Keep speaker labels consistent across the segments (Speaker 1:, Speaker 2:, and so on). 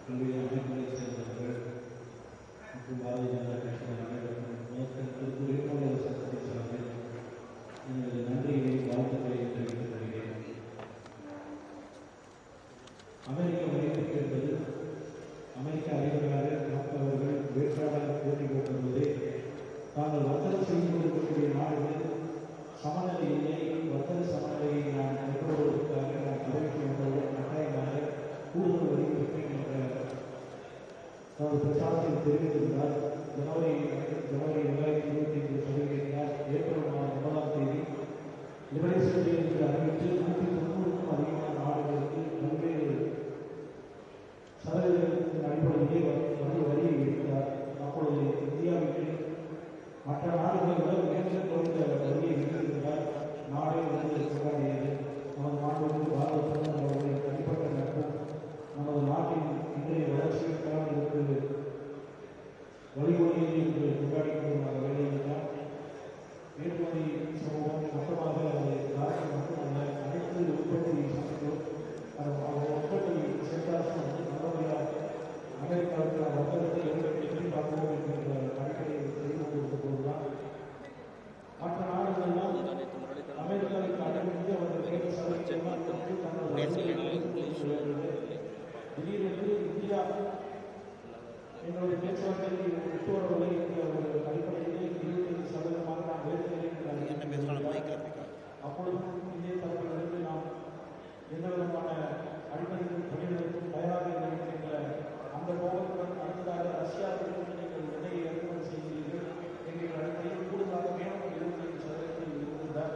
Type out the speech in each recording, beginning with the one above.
Speaker 1: பல்வேறு அமைப்புகளைச் சேர்ந்தவர்கள் மற்றும் பாரதிய ஜனதா கட்சியின் திருப்பூர் சட்டத்தை சார்பில் எனது நன்றியை வாழ்த்துக்களை தெரிவித்துக் கொள்கிறேன். அமெரிக்க வரையறுப்பு என்பது அமெரிக்க அதிபராக ட்ரம்ப் அவர்கள் வேட்பாளர் போட்டி போட்டிருந்தது தாங்கள் வர்த்தகம் செய்து கொண்டிருக்கக்கூடிய நாடுகளில் சமநிலை இல்லை, வர்த்தக சமநிலையை நான் மேற்கொள்வதற்காக நான் அறிவிக்க வந்தவுடன் கட்டாயமாக கூடுதல் வரி விற்பேன் என்ற தனது பிரச்சாரத்தில் தெரிவித்திருந்தார். ஜனவரி 2025 சொல்லியிருக்கிறார். ஏப்ரல் மாதம் 9ஆம் தேதி லிபரேஷன் என்று அறிவித்து 190க்கும் அதிகமான நாடுகளுக்கு பல்வேறு சதவீதத்தின் அடிப்படையிலே வரியை விதித்தார். அப்பொழுது இந்தியாவிற்கு மற்ற நாடுகளை விட மிக குறைந்த வரியை விதித்திருக்கிறார். நாடே கொண்டாடியது. நமது நாட்டிற்கு பாரத பிரதமர் அவருடைய தனிப்பட்ட நட்பும் நமது நாட்டின் இன்றைய வளர்ச்சிக்கான இதற்கு வழிவகையை என்று கொண்டாடி கொண்டிருந்த வேலையில் தான் ஏற்றுமதி சமூகம் மொத்தமாக நாட்டில் மட்டுமல்ல அனைத்து உற்பத்தி சமூகம் உற்பத்தி சென்றார்கள் நல்லபடியாக அமெரிக்காவுக்கான வர்த்தகத்தை எப்படி பார்ப்போம் என்கின்ற கணக்கை செய்து கொண்டிருந்த போதுதான் மற்ற நாடுகளெல்லாம் அமெரிக்காவுக்கு அடைந்து அவர்கள் திடீரென்று இந்தியா எங்களுடைய பேச்சுவார்த்தையில் ஒத்துவரவில்லை என்ற ஒரு அடிப்படையிலே 25% நாம் வேறுகிறேன். அப்பொழுதும் இந்திய தரப்பிலிருந்து நாம் எந்த விதமான அடிப்படையில் தொழில்களுக்கும் தயாராக இருக்கின்ற அந்த கோபத்துடன் அடுத்ததாக ரஷ்யாவிலிருந்து நீங்கள் எண்ணெயை இறக்குமதி செய்கிறீர்கள் என்கிற அடிப்படையில் கூடுதலாக மேலும் 25% இருந்திருந்தார்.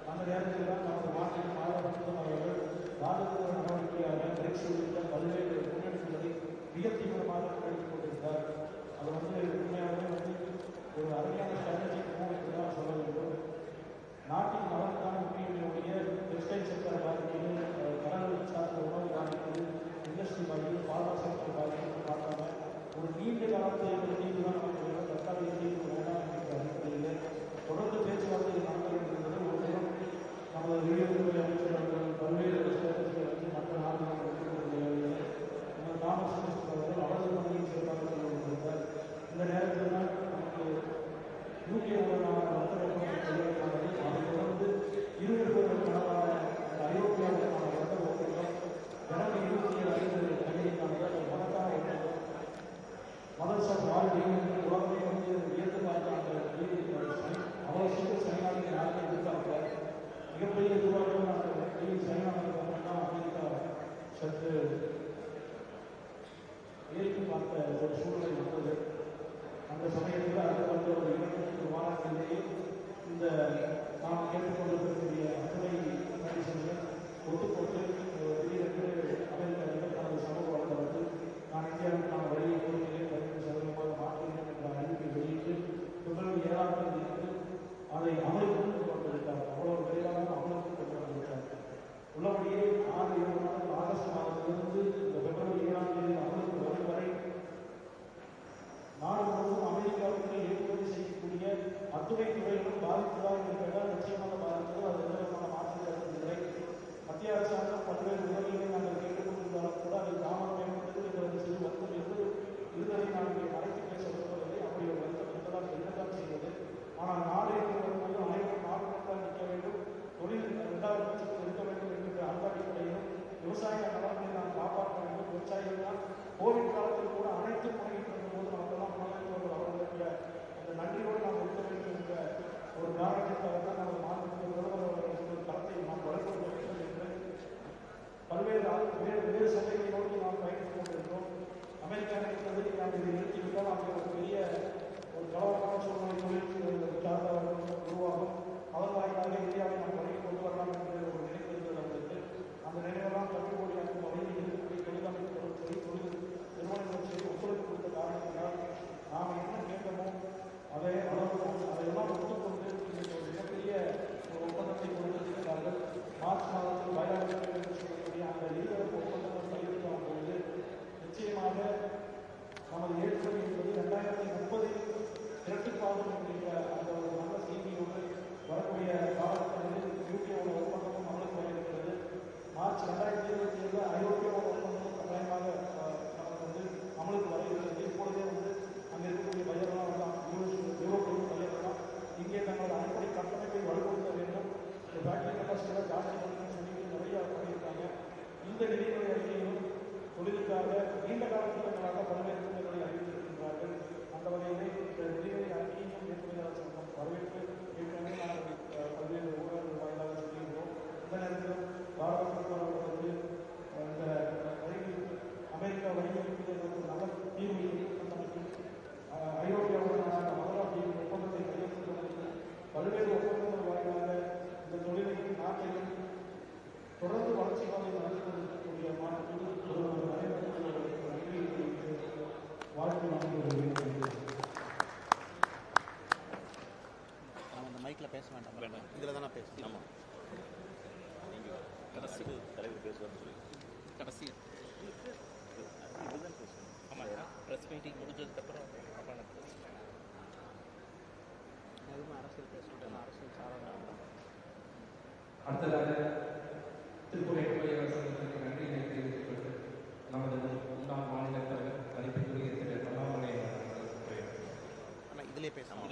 Speaker 1: அந்த நேரத்தில் தான் நமது நாட்டின் பாராளுமன்றம் அவர்கள் ராஜதந்திர நடவடிக்கையாக பிரெக்சிட் உள்ளிட்ட பல்வேறு முன்னெடுப்புகளை மிக தீவிரமாக முன்னெடுத்துக் கொண்டிருந்தார். அது உண்மையாகவே ஒரு அருமையான ஸ்ட்ராட்டஜி மூவ் தான் சொல்ல வேண்டும். நாட்டின் நலனுக்கான முக்கியமையுடைய டெக்ஸ்டைல் செக்டர் பாதிக்கிறது, கடல் சார்ந்த உணவு பாதிக்கிறது, இண்டஸ்ட்ரி பாதிக்கிறது, பார்மா செக்டர் பாதிக்கிறது பார்க்காம ஒரு நீண்ட காலத்தை தீர்வு தான் நமக்கு தற்காலிக தீர்வு வேண்டாம் என்ற அடிப்படையில் தொடர்ந்து பேச்சுவார்த்தை நடந்து கொண்டிருந்தது. ஒரு தினம் நமது வெளியுறவுத்துறை அமைச்சர்கள் பல்வேறு ஸ்ட்ராட்டஜிகளை வந்து மற்ற நாடுகள் நமது காமர்ஸ் மினிஸ்டர் அவர்கள் அவரது பணியை சிறப்பாக கொண்டிருந்தார். இந்த நேரத்தில் தான் நமக்கு யூகே உடனான வர்த்தக கையெழுத்தானது. அதை தொடர்ந்து இருவருக்கான ஐரோப்பியாவுக்கான வர்த்தக ஒப்பந்தம் ஜனவரி 27 கையெழுத்தானது. அது மகத்தான ஒப்பந்தம். மதர்ஸ் ஆஃப் ஆல் டீலிங் உலகமே வந்து உயர்ந்து பார்த்த அந்த அவ்வளோ சீக்கிரம் சைனாவுக்கு யாருமே எதிர்பார்க்கல. மிகப்பெரிய எதிர்பார்ப்பு அந்த சைனாவுக்கு பார்த்தோம்னா அமெரிக்கா சற்று ஏற்று பார்த்த ஒரு சூழ்நிலை வந்தது. அந்த சமயத்தில் அடுத்த ஒரு 2 வாரங்களிலேயே இந்த நாம் கேட்டுக்கொண்டிருக்கக்கூடிய அத்துணை கண்டிஷன்கள் ஒத்துக்கொண்டு திடீரென்று அமெரிக்காவில் தனது சமூக வளர்ந்து நான் இந்தியாவுக்கு நான் வழியை கொடுக்கிறேன் 15% மாற்றுகிறேன் என்ற அறிவிப்பை வெளியிட்டு பிப்ரவரி 7ஆம் தேதி அதை அமலுக்கு கொண்டு விட்டார். அவ்வளவு விரைவாக அமலுக்கு கொண்டு வந்துவிட்டார். உள்ளபடியே 6-7 நாட்கள் ஆகஸ்ட் மாதத்திலிருந்து இந்த பிப்ரவரி 7ஆம் தேதி அமலுக்கு வரும் வரை நாடு முழுவதும் அமெரிக்காவுக்கு ஏற்றுமதி செய்யக்கூடிய அத்துணை துறைகளும் பாதித்ததாக இருக்கிறதால் நிச்சயமாக பாதித்தது. அது எந்த விதமான மாற்று கருத்துக்களை மத்திய அரசாங்கம் பல்வேறு உதவிகளை நாங்கள் கேட்டுக்கொண்டிருந்தாலும் கூட அதை தாமதம் மேம்பட்டது என்ற சிறு வருத்தம் என்று இருந்ததை நாங்கள் மறைத்து பேச விரும்பவில்லை. அப்படி ஒரு வருத்தம் இருந்ததால் என்னதான் செய்வது. ஆனால் நாடு என்று வரும்போது அனைவரும் நாட்டுக்காக நிற்க வேண்டும், தொழில் 2வது பட்சத்தில் இருக்க வேண்டும் என்கின்ற அந்த அடிப்படையிலும் விவசாய நலன்களை நாம் காப்பாற்ற வேண்டும். விவசாயிகள் தான் கோவிட் காலத்தில் கூட அனைத்து முறையில் இருக்கும்போது நமக்கெல்லாம் முதலமைச்சர்கள் அவர்களுடைய அந்த நன்றியோடு நாம் இருக்க வேண்டும் என்ற ஒரு காரணத்திற்காக தான் நமது மாநிலத்தில் பிரதமர் அவர்கள் தளத்தை நாம் வளர்க்க வேண்டும் என்று பல்வேறு வேறு சந்தைகளை நோக்கி நாம் பயணித்துக் கொண்டிருக்கிறோம். அமெரிக்கா இருக்கிறது நாம் இதை நிறுத்திவிட்டால் அங்கே ஒரு பெரிய ஒரு கலவரமான சூழ்நிலை தொழில் சார்ந்தவர்கள் உருவாகும். அதன் வாயிலாக இந்தியாவை நாம் வழங்கி கொண்டு வரலாம் என்ற ஒரு நினைவு இருந்தது அவர்களுக்கு. அந்த நினைவெல்லாம் கட்டுப்படியாக்கும் வகையில் இருக்கக்கூடிய தொழிலமைப்புகளும் சரி, தொழில் நிறுவனங்களும் சரி ஒத்துழைப்பு கொடுத்த காரணத்தினால் நாம் என்ன கேட்டோமோ அதை அளவுக்கும் அதையெல்லாம் ஒத்துக்கொண்டு ஒரு மிகப்பெரிய ஒரு ஒப்பந்தத்தை கொடுத்திருக்கிறார்கள். மார்ச் மாதத்தில் பயாலஜி என்று சொல்லக்கூடிய அந்த இருதரப்பு ஒப்பந்தங்கள் கையெழுத்தாகும் பொழுது நிச்சயமாக நமது ஏற்றுமதி என்பது 2030 இரட்டிப்பாகும் என்கின்ற அந்த ஒரு நல்ல செய்தியோடு வரக்கூடிய காலகட்டத்தில் யூகேவோட ஒப்பந்தம்
Speaker 2: வேண்டாம்.
Speaker 3: இதில் தான் நான் பேசுகிறேன்.
Speaker 2: ஆமாம், நீங்கள் கடைசி தலைவர் பேசுவார்னு சொல்லி கடைசி இதுதான் பேசுவோம். ஆமாம், ப்ரெஸ் மீட்டிங் முடிஞ்சதுக்கப்புறம்
Speaker 3: அரசியல் பேசுகிறேன், அரசியல் சாராக.
Speaker 1: அடுத்ததாக திருப்பூர் எம்எல்ஏ சங்கத்திற்கு நன்றி தெரிவித்துக் கொண்டு நமது முன்னாள் மாநில தலைவர் மதிப்பிற்குரிய திரு அண்ணாமலை
Speaker 3: இதிலே பேசலாம்.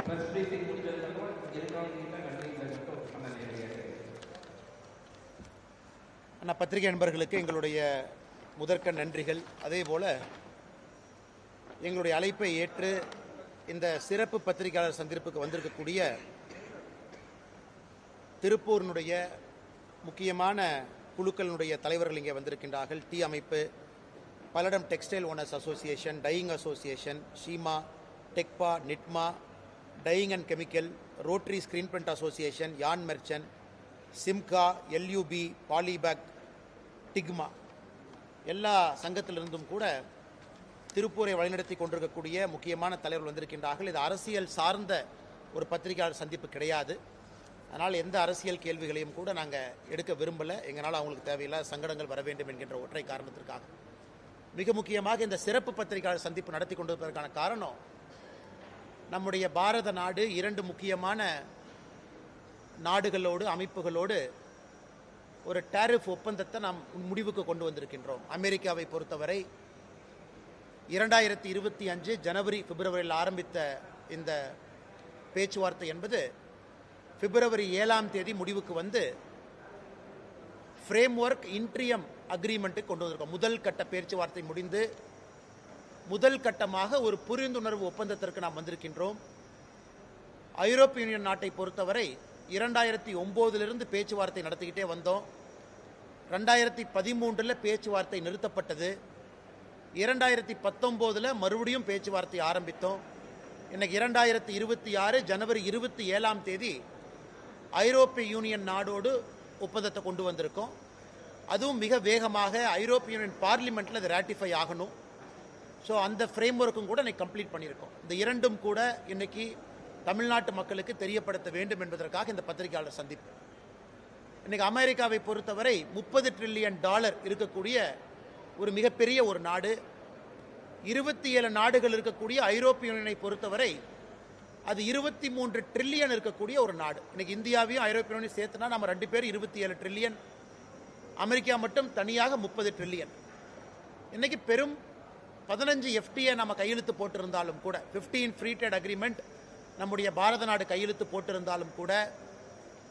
Speaker 1: ப்ரெஸ் பிரீஃபிங் முடிஞ்சதுக்கப்புறம் எதிர்கால நன்றி பண்ண
Speaker 3: அண்ணா, பத்திரிகை நண்பர்களுக்கு எங்களுடைய முதற்க நன்றிகள். அதே போல் எங்களுடைய அழைப்பை ஏற்று இந்த சிறப்பு பத்திரிகையாளர் சந்திப்புக்கு வந்திருக்கக்கூடிய திருப்பூரினுடைய முக்கியமான குழுக்களினுடைய தலைவர்கள் இங்கே வந்திருக்கின்றார்கள். டீ அமைப்பு, Palladam textile owners association, dyeing association, SIMA, TEKPA, KNITMA, dyeing and chemical, rotary screen print association, yarn merchant, SIMCA, LUP, polybag, டிக்மா, எல்லா சங்கத்திலிருந்தும் கூட திருப்பூரை வழிநடத்தி கொண்டிருக்கக்கூடிய முக்கியமான தலைவர்கள் வந்திருக்கின்றார்கள். இது அரசியல் சார்ந்த ஒரு பத்திரிகையாளர் சந்திப்பு கிடையாது. அதனால் எந்த அரசியல் கேள்விகளையும் கூட நாங்கள் எடுக்க விரும்பலை. எங்களால் அவங்களுக்கு தேவையில்லாத சங்கடங்கள் வர வேண்டும் என்கின்ற ஒற்றை காரணத்திற்காக. மிக முக்கியமாக இந்த சிறப்பு பத்திரிகையாளர் சந்திப்பு நடத்தி கொண்டிருப்பதற்கான காரணம், நம்முடைய பாரத நாடு 2 முக்கியமான நாடுகளோடு அமைப்புகளோடு ஒரு டாரிஃப் ஒப்பந்தத்தை நாம் முடிவுக்கு கொண்டு வந்திருக்கின்றோம். அமெரிக்காவை பொறுத்தவரை 2025 ஜனவரி பிப்ரவரியில் ஆரம்பித்த இந்த பேச்சுவார்த்தை என்பது பிப்ரவரி 7ஆம் தேதி முடிவுக்கு வந்து ஃப்ரேம்வொர்க் இன்ட்ரியம் அக்ரிமெண்ட்டுக்கு கொண்டு வந்திருக்கோம். முதல் கட்ட பேச்சுவார்த்தை முடிந்து முதல் கட்டமாக ஒரு புரிந்துணர்வு ஒப்பந்தத்திற்கு நாம் வந்திருக்கின்றோம். ஐரோப்பிய யூனியன் நாட்டை பொறுத்தவரை 2009 பேச்சுவார்த்தை நடத்திக்கிட்டே வந்தோம். 2013 பேச்சுவார்த்தை நிறுத்தப்பட்டது. 2019 மறுபடியும் பேச்சுவார்த்தை ஆரம்பித்தோம். இன்னைக்கு 2026 ஜனவரி 27ஆம் தேதி ஐரோப்பிய யூனியன் நாடோடு ஒப்பந்தத்தை கொண்டு வந்திருக்கோம். அதுவும் மிக வேகமாக ஐரோப்பிய யூனியன் பார்லிமெண்ட்டில் அது ராட்டிஃபை ஆகணும். ஸோ அந்த ஃப்ரேம் ஒர்க்கும் கூட இன்னைக்கு கம்ப்ளீட் பண்ணியிருக்கோம். இந்த இரண்டும் கூட இன்னைக்கு தமிழ்நாட்டு மக்களுக்கு தெரியப்படுத்த வேண்டும் என்பதற்காக இந்த பத்திரிகையாளர் சந்திப்பு. இன்னைக்கு அமெரிக்காவை பொறுத்தவரை $30 ட்ரில்லியன் இருக்கக்கூடிய ஒரு மிகப்பெரிய ஒரு நாடு. 27 நாடுகள் இருக்கக்கூடிய ஐரோப்பிய யூனியனை பொறுத்தவரை அது 23 ட்ரில்லியன் இருக்கக்கூடிய ஒரு நாடு. இன்னைக்கு இந்தியாவையும் ஐரோப்பிய யூனியன் சேர்த்துனா நம்ம 2 பேர் 27 ட்ரில்லியன், அமெரிக்கா மட்டும் தனியாக 30 ட்ரில்லியன். இன்னைக்கு பெரும் 15 FTA நம்ம கையெழுத்து போட்டிருந்தாலும் கூட, 15 ஃப்ரீ ட்ரேட் அக்ரிமெண்ட் நம்முடைய பாரத நாடு கையெழுத்து போட்டிருந்தாலும் கூட,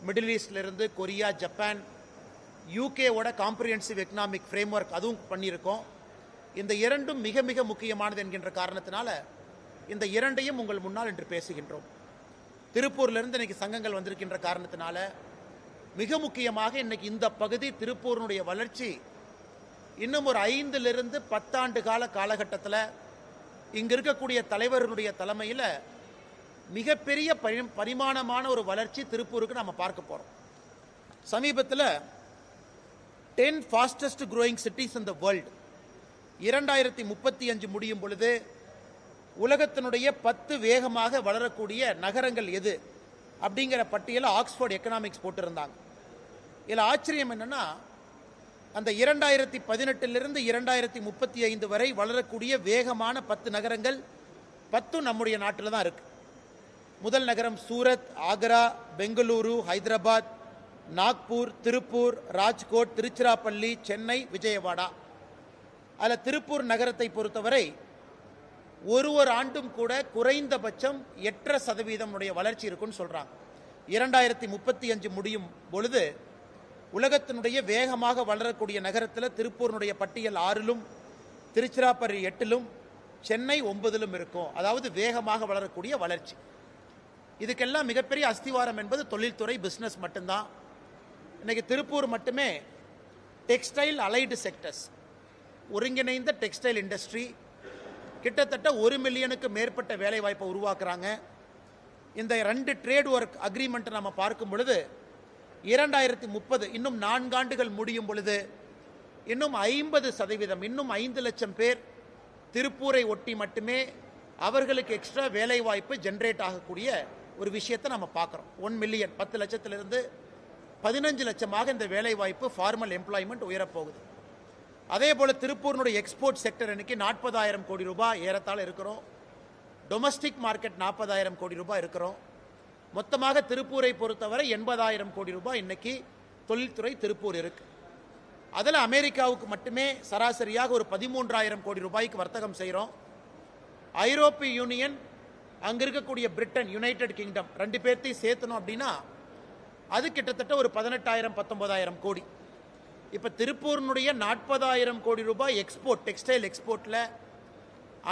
Speaker 3: மிடில் ஈஸ்ட்லேருந்து கொரியா, ஜப்பான், யூகேவோட காம்ப்ரிஹென்சிவ் எக்கனாமிக் ஃப்ரேம் ஒர்க் அதுவும் பண்ணியிருக்கோம். இந்த இரண்டும் மிக மிக முக்கியமானது என்கின்ற காரணத்தினால இந்த இரண்டையும் உங்கள் முன்னால் இன்று பேசுகின்றோம். திருப்பூர்லேருந்து இன்னைக்கு சங்கங்கள் வந்திருக்கின்ற காரணத்தினால மிக முக்கியமாக இன்னைக்கு இந்த பகுதி திருப்பூரினுடைய வளர்ச்சி இன்னும் ஒரு 5 to 10 ஆண்டு கால காலகட்டத்தில் இங்கே இருக்கக்கூடிய தலைவர்களுடைய தலைமையில் மிகப்பெரிய பரிமாணமான ஒரு வளர்ச்சி திருப்பூருக்கு நம்ம பார்க்க போகிறோம். சமீபத்தில் 10 fastest growing cities in the world 2035 முடியும் பொழுது உலகத்தினுடைய 10 வேகமாக வளரக்கூடிய நகரங்கள் எது அப்படிங்கிற பட்டியலை ஆக்ஸ்போர்ட் எக்கனாமிக்ஸ் போட்டிருந்தாங்க. இதில் ஆச்சரியம் என்னன்னா, அந்த 2018 2035 வரை வளரக்கூடிய வேகமான 10 நகரங்கள் 10 நம்முடைய நாட்டில் தான் இருக்கு. முதல் நகரம் சூரத், ஆக்ரா, பெங்களூரு, ஹைதராபாத், நாக்பூர், திருப்பூர், ராஜ்கோட், திருச்சிராப்பள்ளி, சென்னை, விஜயவாடா. அதில் திருப்பூர் நகரத்தை பொறுத்தவரை ஒரு ஆண்டும் கூட குறைந்தபட்சம் 8% வளர்ச்சி இருக்குன்னு சொல்றாங்க. 2035 முடியும் பொழுது உலகத்தினுடைய வேகமாக வளரக்கூடிய நகரத்தில் திருப்பூரினுடைய பட்டியல் 6லும், திருச்சிராப்பள்ளி 8லும், சென்னை 9லும் இருக்கும். அதாவது வேகமாக வளரக்கூடிய வளர்ச்சி. இதுக்கெல்லாம் மிகப்பெரிய அஸ்திவாரம் என்பது தொழில்துறை, பிஸ்னஸ் மட்டும்தான். இன்னைக்கு திருப்பூர் மட்டுமே டெக்ஸ்டைல் அலைடு செக்டர்ஸ், ஒருங்கிணைந்த டெக்ஸ்டைல் இண்டஸ்ட்ரி கிட்டத்தட்ட 1 மில்லியனுக்கு மேற்பட்ட வேலை வாய்ப்பை உருவாக்குறாங்க. இந்த 2 ட்ரேட் ஒர்க் அக்ரிமெண்ட் நம்ம பார்க்கும் பொழுது 2030 இன்னும் 4 ஆண்டுகள் முடியும் பொழுது இன்னும் 50%, இன்னும் 5 லட்சம் பேர் திருப்பூரை ஒட்டி மட்டுமே அவர்களுக்கு எக்ஸ்ட்ரா வேலை வாய்ப்பு ஜென்ரேட் ஆகக்கூடிய ஒரு விஷயத்தை நம்ம பார்க்குறோம். 1 மில்லியன் 10 லட்சத்திலிருந்து 15 லட்சமாக இந்த வேலை வாய்ப்பு ஃபார்மல் எம்ப்ளாய்மெண்ட் உயரப்போகுது. அதே போல் திருப்பூரினுடைய எக்ஸ்போர்ட் செக்டர் இன்னைக்கு 40,000 கோடி ரூபாய் ஏறத்தாழ இருக்கிறோம். டொமஸ்டிக் மார்க்கெட் 40,000 கோடி ரூபாய் இருக்கிறோம். மொத்தமாக திருப்பூரை பொறுத்தவரை 80,000 கோடி ரூபாய் இன்னைக்கு தொழில்துறை திருப்பூர் இருக்கு. அதில் அமெரிக்காவுக்கு மட்டுமே சராசரியாக ஒரு 13,000 கோடி ரூபாய்க்கு வர்த்தகம் செய்கிறோம். ஐரோப்பிய யூனியன், அங்கே இருக்கக்கூடிய பிரிட்டன், யுனைடெட் கிங்டம் 2 பேர்த்தையும் சேர்த்தணும் அப்படின்னா அது கிட்டத்தட்ட ஒரு 18,000 19,000 கோடி. இப்போ திருப்பூரினுடைய 40,000 கோடி ரூபாய் எக்ஸ்போர்ட், டெக்ஸ்டைல் எக்ஸ்போர்ட்டில்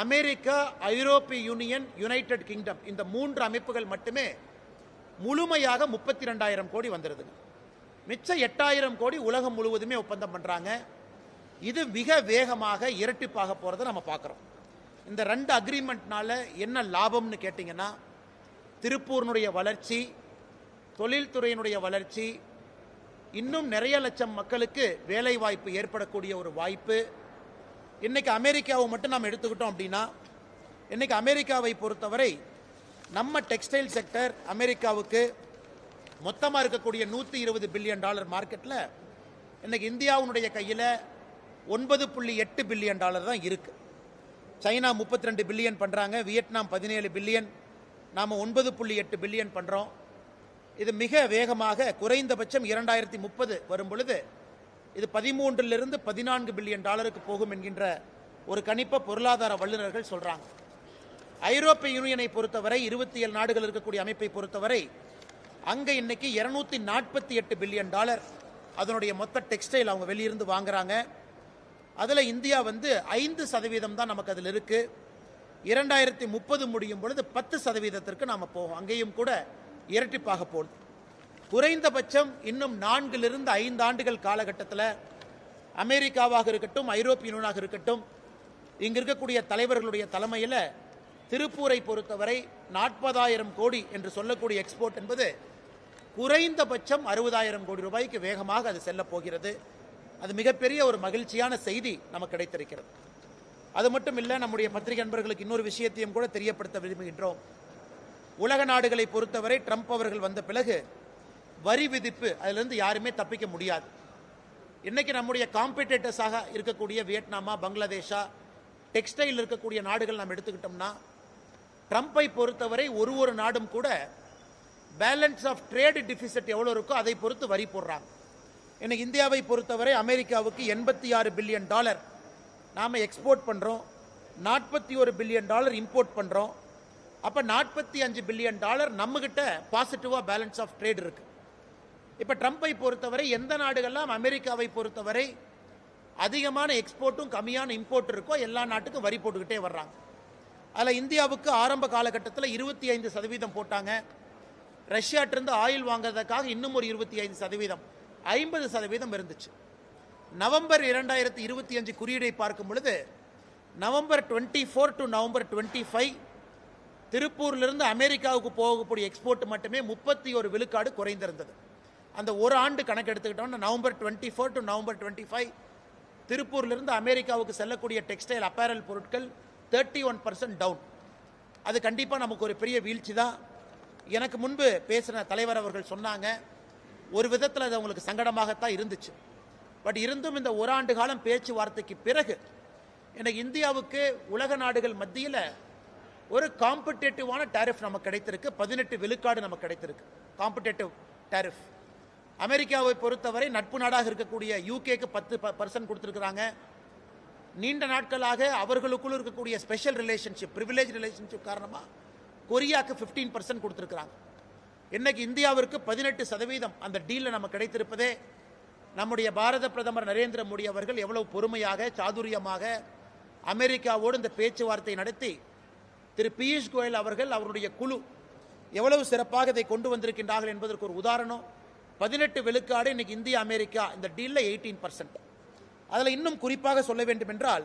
Speaker 3: அமெரிக்கா, ஐரோப்பிய யூனியன், யுனைடெட் கிங்டம் இந்த 3 அமைப்புகள் மட்டுமே முழுமையாக 32,000 கோடி வந்துடுதுங்க. மிச்சம் 8,000 கோடி உலகம் முழுவதுமே ஒப்பந்தம் பண்ணுறாங்க. இது மிக வேகமாக இரட்டிப்பாக போகிறத நம்ம பார்க்குறோம். இந்த 2 அக்ரிமெண்ட்னால என்ன லாபம்னு கேட்டிங்கன்னா, திருப்பூரினுடைய வளர்ச்சி, தொழில்துறையினுடைய வளர்ச்சி, இன்னும் நிறைய லட்சம் மக்களுக்கு வேலை வாய்ப்பு ஏற்படக்கூடிய ஒரு வாய்ப்பு. இன்னைக்கு அமெரிக்காவை மட்டும் நாம் எடுத்துக்கிட்டோம் அப்படின்னா, இன்னைக்கு அமெரிக்காவை பொறுத்தவரை நம்ம டெக்ஸ்டைல் செக்டர் அமெரிக்காவுக்கு மொத்தமாக இருக்கக்கூடிய $120 பில்லியன் மார்க்கெட்டில் இன்னைக்கு இந்தியாவுடைய கையில் $9.8 பில்லியன் தான் இருக்கு. சைனா 32 பில்லியன் பண்ணுறாங்க, வியட்நாம் 17 பில்லியன், நாம் 9.8 பில்லியன் பண்ணுறோம். இது மிக வேகமாக குறைந்தபட்சம் 2030 வரும் பொழுது இது 13 to 14 பில்லியன் போகும் என்கின்ற ஒரு கணிப்பை பொருளாதார வல்லுநர்கள் சொல்றாங்க. ஐரோப்பிய யூனியனை பொறுத்தவரை 27 நாடுகள் இருக்கக்கூடிய அமைப்பை பொறுத்தவரை அங்க இன்னைக்கு $248 பில்லியன் அதனுடைய மொத்த டெக்ஸ்டைல் அவங்க வெளியிருந்து வாங்குறாங்க. அதுல இந்தியா 5% தான் நமக்கு அதில் இருக்கு. 2030 முடியும் பொழுது 10% நாம போவோம். அங்கேயும் கூட இரட்டிப்பாக போகுது. குறைந்தபட்சம் இன்னும் 4 to 5 ஆண்டுகள் காலகட்டத்தில் அமெரிக்காவாக இருக்கட்டும், ஐரோப்பிய யூனியனாக இருக்கட்டும், இங்க இருக்கக்கூடிய தலைவர்களுடைய தலைமையில் திருப்பூரை பொறுத்தவரை 40,000 கோடி என்று சொல்லக்கூடிய எக்ஸ்போர்ட் என்பது குறைந்தபட்சம் 60,000 கோடி ரூபாய்க்கு வேகமாக அது செல்ல போகிறது. அது மிகப்பெரிய ஒரு மகிழ்ச்சியான செய்தி நமக்கு கிடைத்திருக்கிறது. அது மட்டும் இல்லை, நம்முடைய பத்திரிகை நண்பர்களுக்கு இன்னொரு விஷயத்தையும் கூட தெரியப்படுத்த விரும்புகின்றோம். உலக நாடுகளை பொறுத்தவரை ட்ரம்ப் அவர்கள் வந்த பிறகு வரி விதிப்பு அதிலிருந்து யாருமே தப்பிக்க முடியாது. இன்னைக்கு நம்முடைய காம்படிட்டர்ஸாக இருக்கக்கூடிய வியட்நாமா, பங்களாதேஷா, டெக்ஸ்டைல் இருக்கக்கூடிய நாடுகள் நாம் எடுத்துக்கிட்டோம்னா, ட்ரம்பை பொறுத்தவரை ஒரு நாடும் கூட பேலன்ஸ் ஆஃப் ட்ரேட் டிஃபிசிட் எவ்வளோ இருக்கோ அதை பொறுத்து வரி போடுறாங்க. இன்னைக்கு இந்தியாவை பொறுத்தவரை அமெரிக்காவுக்கு $86 பில்லியன் நாம் எக்ஸ்போர்ட் பண்ணுறோம், $41 பில்லியன் இம்போர்ட் பண்ணுறோம். அப்போ $45 பில்லியன் நம்மகிட்ட பாசிட்டிவாக பேலன்ஸ் ஆஃப் ட்ரேட் இருக்கு. இப்போ ட்ரம்பை பொறுத்தவரை எந்த நாடுகள்லாம் அமெரிக்காவை பொறுத்தவரை அதிகமான எக்ஸ்போர்ட்டும் கம்மியான இம்போர்ட் இருக்கோ எல்லா நாட்டுக்கும் வரி போட்டுக்கிட்டே வர்றாங்க. அதில் இந்தியாவுக்கு ஆரம்ப காலகட்டத்தில் 25% போட்டாங்க. ரஷ்யாட்டிருந்து ஆயில் வாங்குறதுக்காக இன்னும் ஒரு 25%, 50% இருந்துச்சு. நவம்பர் 2025 குறியீடை பார்க்கும் பொழுது நவம்பர் 24 to நவம்பர் 25 திருப்பூரிலிருந்து அமெரிக்காவுக்கு போகக்கூடிய எக்ஸ்போர்ட் மட்டுமே 31 விழுக்காடு குறைந்திருந்தது. அந்த ஒரு ஆண்டு கணக்கு எடுத்துக்கிட்டோம்னா நவம்பர் 24 to நவம்பர் 25 திருப்பூரிலிருந்து அமெரிக்காவுக்கு செல்லக்கூடிய டெக்ஸ்டைல் அப்பேரல் பொருட்கள் 31% டவுன். அது கண்டிப்பாக நமக்கு ஒரு பெரிய வீழ்ச்சி தான். எனக்கு முன்பு பேசின தலைவர் அவர்கள் சொன்னாங்க, ஒரு விதத்தில் அது அவங்களுக்கு சங்கடமாகத்தான் இருந்துச்சு. பட் இருந்தும் இந்த ஒரு ஆண்டு காலம் பேச்சுவார்த்தைக்கு பிறகு எனக்கு இந்தியாவுக்கு உலக நாடுகள் மத்தியில் ஒரு காம்படேட்டிவான டாரிஃப் நமக்கு கிடைத்திருக்கு. 18 விழுக்காடு நமக்கு கிடைத்திருக்கு காம்படேட்டிவ் டாரிஃப். அமெரிக்காவை பொறுத்தவரை நட்பு நாடாக இருக்கக்கூடிய யூகேக்கு 10% கொடுத்துருக்குறாங்க. நீண்ட நாட்களாக அவர்களுக்குள் இருக்கக்கூடிய ஸ்பெஷல் ரிலேஷன்ஷிப், ப்ரிவிலேஜ் ரிலேஷன்ஷிப் காரணமாக கொரியாவுக்கு 15% கொடுத்துருக்குறாங்க. இன்னைக்கு இந்தியாவிற்கு 18% அந்த டீலில் நமக்கு கிடைத்திருப்பதே நம்முடைய பாரத பிரதமர் நரேந்திர மோடி அவர்கள் எவ்வளவு பொறுமையாக, சாதுரியமாக அமெரிக்காவோடு இந்த பேச்சுவார்த்தை நடத்தி திரு பியூஷ் கோயல் அவர்கள் அவருடைய குழு எவ்வளவு சிறப்பாக இதை கொண்டு வந்திருக்கின்றார்கள் என்பதற்கு ஒரு உதாரணம். 18 விழுக்காடு இன்னைக்கு இந்தியா அமெரிக்கா இந்த டீலில் 18%. அதில் இன்னும் குறிப்பாக சொல்ல வேண்டும் என்றால்,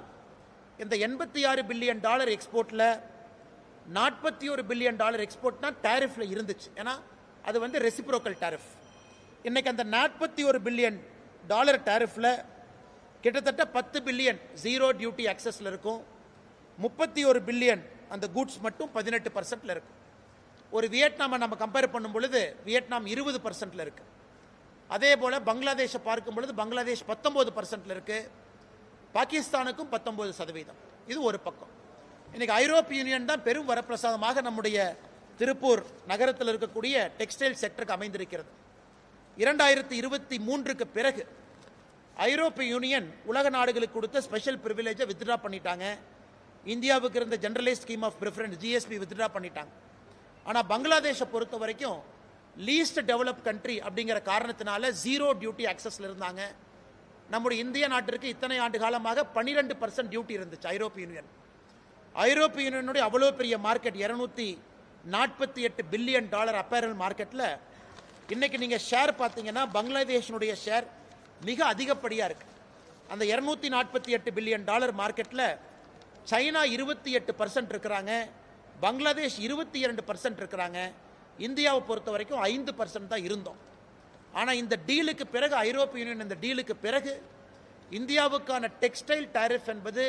Speaker 3: இந்த $86 பில்லியன் எக்ஸ்போர்ட்டில் $41 பில்லியன் எக்ஸ்போர்ட்னா டாரிஃபில் இருந்துச்சு. ஏன்னா அது ரெசிப்ரோக்கல் டாரிஃப். இன்னைக்கு அந்த $41 பில்லியன் டாரிஃபில் கிட்டத்தட்ட 10 பில்லியன் ஜீரோ டியூட்டி ஆக்சஸில் இருக்கும், 31 பில்லியன் அந்த கூட்ஸ் மட்டும் 18% இருக்கு. ஒரு வியட்நாமை நம்ம கம்பேர் பண்ணும் பொழுது வியட்நாம் 20% இருக்கு. அதே போல பங்களாதேஷை பார்க்கும் பொழுது பங்களாதேஷ் 19% இருக்கு. பாகிஸ்தானுக்கும் 19%. இது ஒரு பக்கம். இன்னைக்கு ஐரோப்பிய யூனியன் தான் பெரும் வரப்பிரசாதமாக நம்முடைய திருப்பூர் நகரத்தில் இருக்கக்கூடிய டெக்ஸ்டைல் செக்டருக்கு அமைந்திருக்கிறது. 2023க்கு பிறகு ஐரோப்பிய யூனியன் உலக நாடுகளுக்கு கொடுத்த ஸ்பெஷல் பிரிவிலேஜை வித்ட்ரா பண்ணிட்டாங்க. இந்தியாவுக்கு இருந்த generalise scheme of preference GSP withdraw பண்ணிட்டாங்க. ஆனால் பங்களாதேஷை பொறுத்த வரைக்கும் லீஸ்ட் டெவலப் கண்ட்ரி அப்படிங்கிற காரணத்தினால 0 டியூட்டி ஆக்சஸ்ல இருந்தாங்க. நம்முடைய இந்திய நாட்டிற்கு இத்தனை ஆண்டு காலமாக 12% டியூட்டி இருந்துச்சு ஐரோப்பிய யூனியன். ஐரோப்பிய யூனியனுடைய அவ்வளோ பெரிய மார்க்கெட் $248 பில்லியன் அப்பேரல் மார்க்கெட்டில் இன்னைக்கு நீங்கள் ஷேர் பார்த்தீங்கன்னா பங்களாதேஷனுடைய ஷேர் மிக அதிகப்படியாக இருக்கு. அந்த $248 பில்லியன் மார்க்கெட்டில் சைனா 28% இருக்கிறாங்க, பங்களாதேஷ் 22% இருக்கிறாங்க. இந்தியாவை பொறுத்த வரைக்கும் 5% தான் இருந்தோம். ஆனால் இந்த டீலுக்கு பிறகு ஐரோப்பிய யூனியன் இந்த டீலுக்கு பிறகு இந்தியாவுக்கான டெக்ஸ்டைல் டாரிஃப் என்பது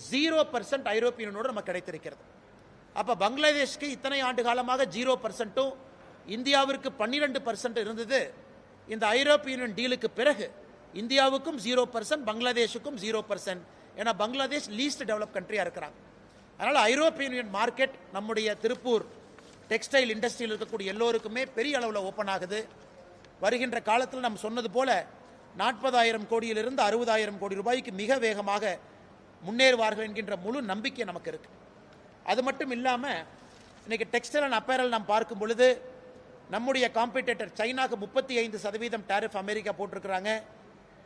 Speaker 3: 0% ஐரோப்பிய யூனியனோடு நமக்கு கிடைத்திருக்கிறது. அப்போ பங்களாதேஷ்க்கு இத்தனை ஆண்டு காலமாக 0%, இந்தியாவிற்கு 12% இருந்தது. இந்த ஐரோப்பிய யூனியன் டீலுக்கு பிறகு இந்தியாவுக்கும் 0%, பங்களாதேஷுக்கும் 0%. ஏன்னா பங்களாதேஷ் லீஸ்ட் டெவலப் கண்ட்ரியாக இருக்கிறாங்க. அதனால் ஐரோப்பிய யூனியன் மார்க்கெட் நம்முடைய திருப்பூர் டெக்ஸ்டைல் இண்டஸ்ட்ரியில் இருக்கக்கூடிய எல்லோருக்குமே பெரிய அளவில் ஓப்பன் ஆகுது. வருகின்ற காலத்தில் நம்ம சொன்னது போல 40,000 கோடியிலிருந்து 60,000 கோடி ரூபாய்க்கு மிக வேகமாக முன்னேறுவார்கள் என்கின்ற முழு நம்பிக்கை நமக்கு இருக்கு. அது மட்டும் இல்லாமல் இன்னைக்கு டெக்ஸ்டைல் அண்ட் அப்பேரல் நாம் பார்க்கும் பொழுது நம்முடைய காம்படிட்டர் சைனாக்கு 35% டாரிஃப் அமெரிக்கா போட்டிருக்கிறாங்க.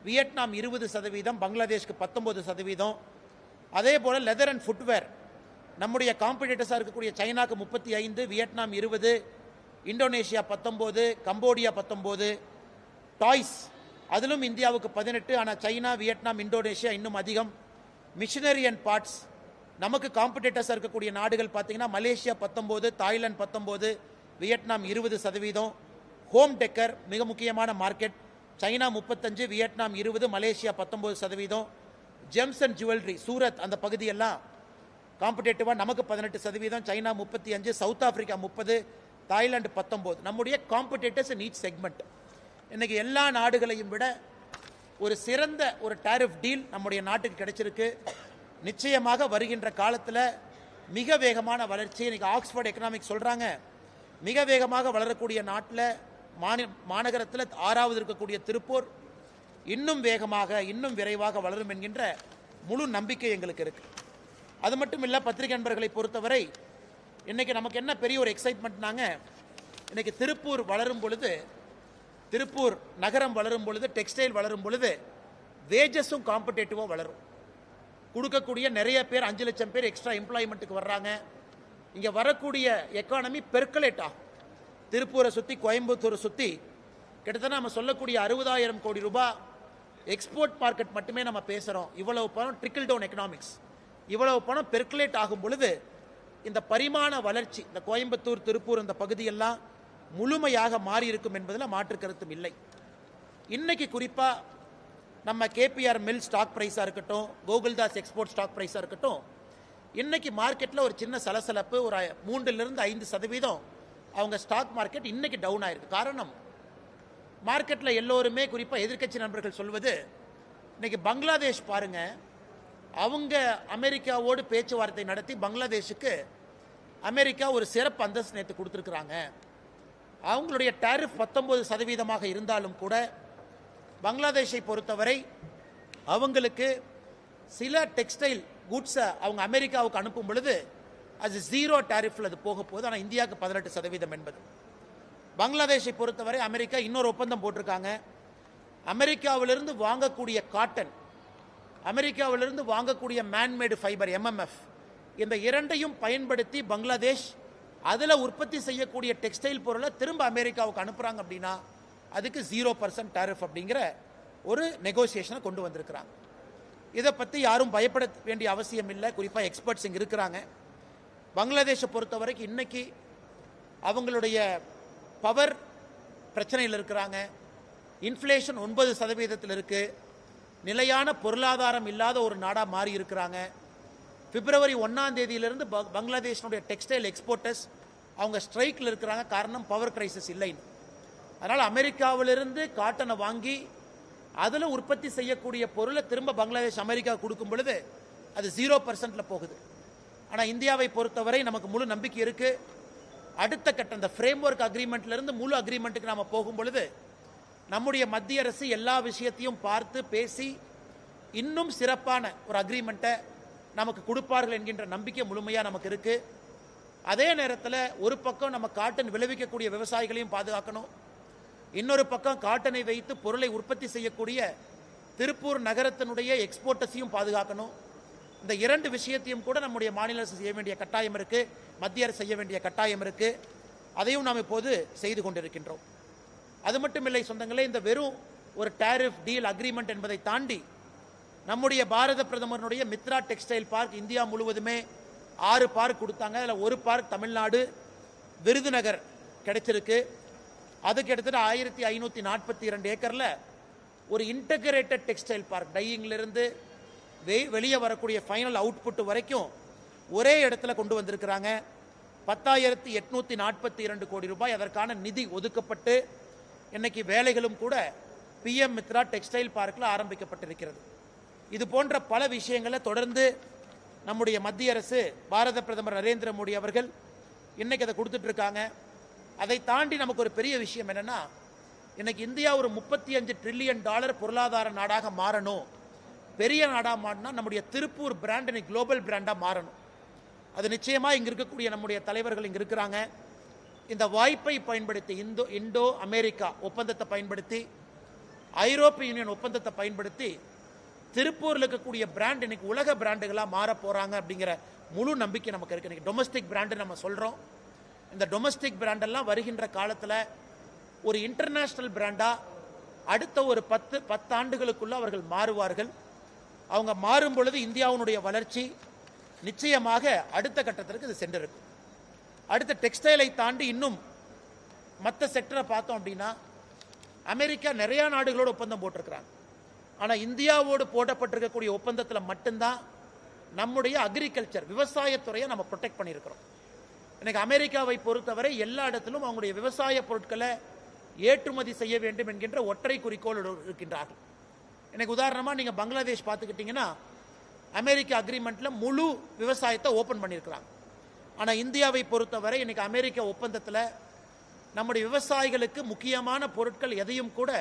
Speaker 3: வியட்நாம் 20%, பங்களாதேஷ்க்கு 19%. அதே போல் லெதர் அண்ட் ஃபுட்வேர் நம்முடைய காம்படிட்டர்ஸாக இருக்கக்கூடிய சைனாக்கு 35, வியட்நாம் 20, இந்தோனேஷியா 19, கம்போடியா 19. டாய்ஸ் அதிலும் இந்தியாவுக்கு 18, ஆனால் சைனா, வியட்நாம், இந்தோனேஷியா இன்னும் அதிகம். மிஷினரி அண்ட் பார்ட்ஸ் நமக்கு காம்படிட்டர்ஸாக இருக்கக்கூடிய நாடுகள் பார்த்தீங்கன்னா Malaysia 19, Thailand 19, Vietnam 20%. Home decker மிக முக்கியமான market, China 35, Vietnam 20, Malaysia 19%. Gems and jewellery Surat அந்த பகுதியெல்லாம் காம்படேட்டிவாக நமக்கு 18%, சைனா 35, சவுத் ஆப்பிரிக்கா 30, தாய்லாந்து 19. நம்முடைய காம்படேட்டர்ஸ் இன் ஈச் செக்மெண்ட் இன்னைக்கு எல்லா நாடுகளையும் விட ஒரு சிறந்த ஒரு டாரிஃப் டீல் நம்முடைய நாட்டுக்கு கிடைச்சிருக்கு. நிச்சயமாக வருகின்ற காலத்தில் மிக வேகமான வளர்ச்சி. இன்னைக்கு ஆக்ஸ்போர்ட் எக்கனாமிக்ஸ் சொல்கிறாங்க, மிக வேகமாக வளரக்கூடிய நாட்டில் மாநகரத்தில் 6வது இருக்கக்கூடிய திருப்பூர் இன்னும் வேகமாக இன்னும் விரைவாக வளரும் என்கின்ற முழு நம்பிக்கை எங்களுக்கு இருக்கு. அது மட்டும் இல்லை, பத்திரிகை நண்பர்களை பொறுத்தவரை இன்னைக்கு நமக்கு என்ன பெரிய ஒரு எக்ஸைட்மெண்ட்னாங்க, இன்னைக்கு திருப்பூர் வளரும் பொழுது, திருப்பூர் நகரம் வளரும் பொழுது, டெக்ஸ்டைல் வளரும் பொழுது வேஜஸும் காம்படேட்டிவாக வளரும். கொடுக்கக்கூடிய நிறைய பேர் 5 லட்சம் பேர் எக்ஸ்ட்ரா எம்ப்ளாய்மெண்ட்டுக்கு வர்றாங்க. இங்கே வரக்கூடிய எக்கானமி பெர்கலேட் ஆகும். திருப்பூரை சுற்றி, கோயம்புத்தூரை சுற்றி கிட்டத்தட்ட நம்ம சொல்லக்கூடிய 60,000 கோடி ரூபாய் எக்ஸ்போர்ட் மார்க்கெட் மட்டுமே நம்ம பேசுகிறோம். இவ்வளவு பணம் ட்ரிக்கிள் டவுன் எக்கனாமிக்ஸ், இவ்வளவு பணம் பெர்குலேட் ஆகும் பொழுது இந்த பரிமாண வளர்ச்சி, இந்த கோயம்புத்தூர், திருப்பூர் இந்த பகுதியெல்லாம் முழுமையாக மாறி இருக்கும் என்பதில் மாற்று கருத்தும் இல்லை. இன்னைக்கு குறிப்பாக நம்ம கேபிஆர் மில் ஸ்டாக் ப்ரைஸாக இருக்கட்டும், கோகுல்தாஸ் எக்ஸ்போர்ட் ஸ்டாக் ப்ரைஸாக இருக்கட்டும், இன்னைக்கு மார்க்கெட்டில் ஒரு சின்ன சலசலப்பு, ஒரு 3லிருந்து 5% அவங்க ஸ்டாக் மார்க்கெட் இன்னைக்கு டவுன் ஆயிருக்கு. காரணம், மார்க்கெட்டில் எல்லோருமே குறிப்பாக எதிர்க்கட்சி நண்பர்கள் சொல்வது, இன்னைக்கு பங்களாதேஷ் பாருங்க, அவங்க அமெரிக்காவோடு பேச்சுவார்த்தை நடத்தி பங்களாதேஷுக்கு அமெரிக்கா ஒரு சிறப்பு அந்தஸ்து நேற்று கொடுத்துருக்குறாங்க. அவங்களுடைய டாரிஃப் 19% இருந்தாலும் கூட பங்களாதேஷை பொறுத்தவரை அவங்களுக்கு சில டெக்ஸ்டைல் குட்ஸை அவங்க அமெரிக்காவுக்கு அனுப்பும் பொழுது அது 0 டாரிஃபில் அது போக போகுது. ஆனால் இந்தியாவுக்கு 18% என்பது. பங்களாதேஷை பொறுத்தவரை அமெரிக்கா இன்னொரு ஒப்பந்தம் போட்டிருக்காங்க. அமெரிக்காவிலிருந்து வாங்கக்கூடிய காட்டன், அமெரிக்காவிலிருந்து வாங்கக்கூடிய மேன்மேடு ஃபைபர் MMF, இந்த இரண்டையும் பயன்படுத்தி பங்களாதேஷ் அதில் உற்பத்தி செய்யக்கூடிய டெக்ஸ்டைல் பொருளை திரும்ப அமெரிக்காவுக்கு அனுப்புகிறாங்க. அப்படின்னா அதுக்கு 0% டாரிஃப் அப்படிங்கிற ஒரு நெகோசியேஷனை கொண்டு வந்திருக்கிறாங்க. இதை பற்றி யாரும் பயப்பட வேண்டிய அவசியம் இல்லை. குறிப்பாக எக்ஸ்பர்ட்ஸ் இங்கே இருக்கிறாங்க. பங்களாதேஷை பொறுத்த வரைக்கும் இன்னைக்கு அவங்களுடைய பவர் பிரச்சனையில் இருக்கிறாங்க. இன்ஃப்ளேஷன் 9% இருக்குது. நிலையான பொருளாதாரம் இல்லாத ஒரு நாடாக மாறி இருக்கிறாங்க. பிப்ரவரி 1ஆம் தேதியிலிருந்து பங்களாதேஷனுடைய டெக்ஸ்டைல் எக்ஸ்போர்ட்டர்ஸ் அவங்க ஸ்ட்ரைக்கில் இருக்கிறாங்க. காரணம் பவர் கிரைசிஸ் இல்லைன்னு. அதனால் அமெரிக்காவிலிருந்து காட்டனை வாங்கி அதில் உற்பத்தி செய்யக்கூடிய பொருளை திரும்ப பங்களாதேஷ் அமெரிக்கா கொடுக்கும் பொழுது அது 0% போகுது. ஆனால் இந்தியாவை பொறுத்தவரை நமக்கு முழு நம்பிக்கை இருக்கு. அடுத்த கட்டம் இந்த ஃப்ரேம் ஒர்க் அக்ரிமெண்ட்லேருந்து முழு அக்ரிமெண்ட்டுக்கு நாம் போகும் பொழுது நம்முடைய மத்திய அரசு எல்லா விஷயத்தையும் பார்த்து பேசி இன்னும் சிறப்பான ஒரு அக்ரிமெண்ட்டை நமக்கு கொடுப்பார்கள் என்கின்ற நம்பிக்கை முழுமையாக நமக்கு இருக்கு. அதே நேரத்தில் ஒரு பக்கம் நம்ம காட்டன் விளைவிக்கக்கூடிய விவசாயிகளையும் பாதுகாக்கணும், இன்னொரு பக்கம் காட்டனை வைத்து பொருளை உற்பத்தி செய்யக்கூடிய திருப்பூர் நகரத்தினுடைய எக்ஸ்போர்ட்டர்ஸையும் பாதுகாக்கணும். இந்த இரண்டு விஷயத்தையும் கூட நம்முடைய மாநில அரசு செய்ய வேண்டிய கட்டாயம் இருக்கு, மத்திய அரசு செய்ய வேண்டிய கட்டாயம் இருக்கு. அதையும் நாம் இப்போது செய்து கொண்டிருக்கின்றோம். அது மட்டுமில்லை சொந்தங்களே, இந்த வெறும் ஒரு டாரிஃப் டீல் அக்ரிமெண்ட் என்பதை தாண்டி நம்முடைய பாரத பிரதமருடைய மித்ரா டெக்ஸ்டைல் பார்க் இந்தியா முழுவதுமே 6 பார்க் கொடுத்தாங்க. அதில் ஒரு பார்க் தமிழ்நாடு விருதுநகர் கிடைச்சிருக்கு. அது கிட்டத்தட்ட 1542 ஏக்கரில் ஒரு இன்டகிரேட்டட் டெக்ஸ்டைல் பார்க், டையிங்கிலிருந்து வெளியே வரக்கூடிய ஃபைனல் அவுட்புட் வரைக்கும் ஒரே இடத்துல கொண்டு வந்திருக்கிறாங்க. 10,842 கோடி ரூபாய் அதற்கான நிதி ஒதுக்கப்பட்டு இன்னைக்கு வேலைகளும் கூட PM மித்ரா டெக்ஸ்டைல் பார்க்கில் ஆரம்பிக்கப்பட்டிருக்கிறது. இது போன்ற பல விஷயங்களை தொடர்ந்து நம்முடைய மத்திய அரசு, பாரத பிரதமர் நரேந்திர மோடி அவர்கள் இன்னைக்கு அதை கொடுத்துட்டு இருக்காங்க. அதை தாண்டி நமக்கு ஒரு பெரிய விஷயம் என்னன்னா, இன்னைக்கு இந்தியா ஒரு $35 ட்ரில்லியன் பொருளாதார நாடாக மாறணும், பெரிய நாடாக மாறினா நம்முடைய திருப்பூர் பிராண்ட் இன்னைக்கு குளோபல் பிராண்டாக மாறணும். அது நிச்சயமாக இங்கே இருக்கக்கூடிய நம்முடைய தலைவர்கள் இங்கே இருக்கிறாங்க. இந்த வாய்ப்பை பயன்படுத்தி இந்தோ அமெரிக்கா ஒப்பந்தத்தை பயன்படுத்தி, ஐரோப்பிய யூனியன் ஒப்பந்தத்தை பயன்படுத்தி திருப்பூரில் இருக்கக்கூடிய பிராண்ட் இன்னைக்கு உலக பிராண்டுகளாக மாற போகிறாங்க அப்படிங்கிற முழு நம்பிக்கை நமக்கு இருக்கு. இன்னைக்கு டொமஸ்டிக் பிராண்டு நம்ம சொல்கிறோம். இந்த டொமஸ்டிக் பிராண்டெல்லாம் வருகின்ற காலத்தில் ஒரு இன்டர்நேஷ்னல் பிராண்டாக அடுத்த ஒரு 10 ஆண்டுகளுக்குள்ள அவர்கள் மாறுவார்கள். அவங்க மாறும் பொழுது இந்தியாவுடைய வளர்ச்சி நிச்சயமாக அடுத்த கட்டத்திற்கு இது சென்றிருக்கும். அடுத்த டெக்ஸ்டைலை தாண்டி இன்னும் மற்ற செக்டரை பார்த்தோம் அப்படின்னா, அமெரிக்கா நிறைய நாடுகளோடு ஒப்பந்தம் போட்டிருக்கிறாங்க. ஆனால் இந்தியாவோடு போடப்பட்டிருக்கக்கூடிய ஒப்பந்தத்தில் மட்டும்தான் நம்முடைய அக்ரிகல்ச்சர் விவசாயத்துறையை நம்ம ப்ரொடெக்ட் பண்ணியிருக்கிறோம். இன்னைக்கு அமெரிக்காவை பொறுத்தவரை எல்லா இடத்திலும் அவங்களுடைய விவசாய பொருட்களை ஏற்றுமதி செய்ய வேண்டும் என்கின்ற ஒற்றை குறிக்கோள் இருக்கின்றார்கள். எனக்கு உதாரணமாக நீங்கள் பங்களாதேஷ் பார்த்துக்கிட்டிங்கன்னா, அமெரிக்க அக்ரிமெண்ட்டில் முழு விவசாயத்தை ஓப்பன் பண்ணியிருக்கிறாங்க. ஆனால் இந்தியாவை பொறுத்தவரை இன்னைக்கு அமெரிக்க ஒப்பந்தத்தில் நம்முடைய விவசாயிகளுக்கு முக்கியமான பொருட்கள் எதையும் கூட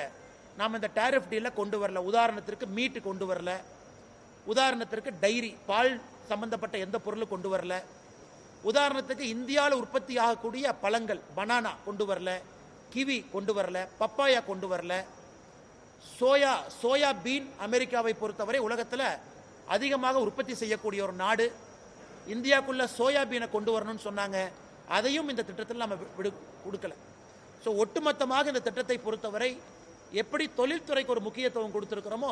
Speaker 3: நாம் இந்த டாரிஃப் டீலில் கொண்டு வரல. உதாரணத்திற்கு மீட்டு கொண்டு வரல, உதாரணத்திற்கு டைரி பால் சம்பந்தப்பட்ட எந்த பொருளும் கொண்டு வரல, உதாரணத்துக்கு இந்தியாவில் உற்பத்தி ஆகக்கூடிய பழங்கள் பனானா கொண்டு வரல, கிவி கொண்டு வரல, பப்பாயா கொண்டு வரல, சோயா பீன் அமெரிக்காவை பொறுத்தவரை உலகத்தில் அதிகமாக உற்பத்தி செய்யக்கூடிய ஒரு நாடு. இந்தியாவுக்குள்ள சோயா பீனை கொண்டு வரணும்னு சொன்னாங்க, அதையும் இந்த திட்டத்தில் நம்ம கொடுக்கல. ஸோ ஒட்டுமொத்தமாக இந்த திட்டத்தை பொறுத்தவரை எப்படி தொழில்துறைக்கு ஒரு முக்கியத்துவம் கொடுத்துருக்கிறோமோ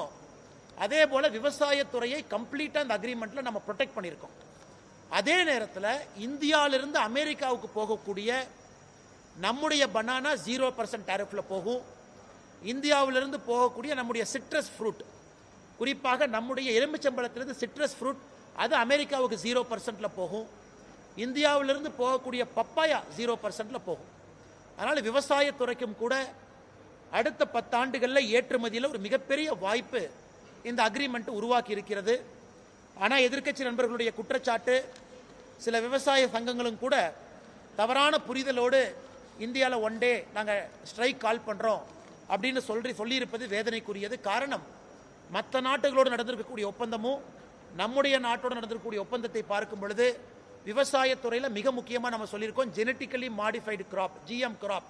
Speaker 3: அதே போல விவசாயத்துறையை கம்ப்ளீட்டாக இந்த அக்ரிமெண்ட்ல நம்ம ப்ரொடெக்ட் பண்ணியிருக்கோம். அதே நேரத்தில் இந்தியாவிலிருந்து அமெரிக்காவுக்கு போகக்கூடிய நம்முடைய பனானா 0% டாரிஃப்ல போகும். இந்தியாவிலிருந்து போகக்கூடிய நம்முடைய சிட்ரஸ் ஃப்ரூட், குறிப்பாக நம்முடைய எலுமிச்சம்பழத்திலிருந்து சிட்ரஸ் ஃப்ரூட், அது அமெரிக்காவுக்கு 0%ல போகும். இந்தியாவிலிருந்து போகக்கூடிய பப்பாயா 0%ல போகும். அதனால் விவசாயத்துறைக்கும் கூட அடுத்த 10 ஆண்டுகளில் ஏற்றுமதியில் ஒரு மிகப்பெரிய வாய்ப்பு இந்த அக்ரிமெண்ட் உருவாக்கி இருக்கிறது. ஆனால் எதிர்க்கட்சி நண்பர்களுடைய குற்றச்சாட்டு, சில விவசாய சங்கங்களும் கூட தவறான புரிதலோடு இந்தியாவில் ஒன் டே நாங்கள் ஸ்ட்ரைக் கால் பண்ணுறோம் அப்படின்னு சொல்லியிருப்பது வேதனைக்குரியது. காரணம், மற்ற நாட்டுகளோடு நடந்திருக்கக்கூடிய ஒப்பந்தமும் நம்முடைய நாட்டோடு நடந்திருக்கக்கூடிய ஒப்பந்தத்தை பார்க்கும் பொழுது விவசாயத்துறையில் மிக முக்கியமாக நம்ம சொல்லியிருக்கோம், genetically modified crop GM crop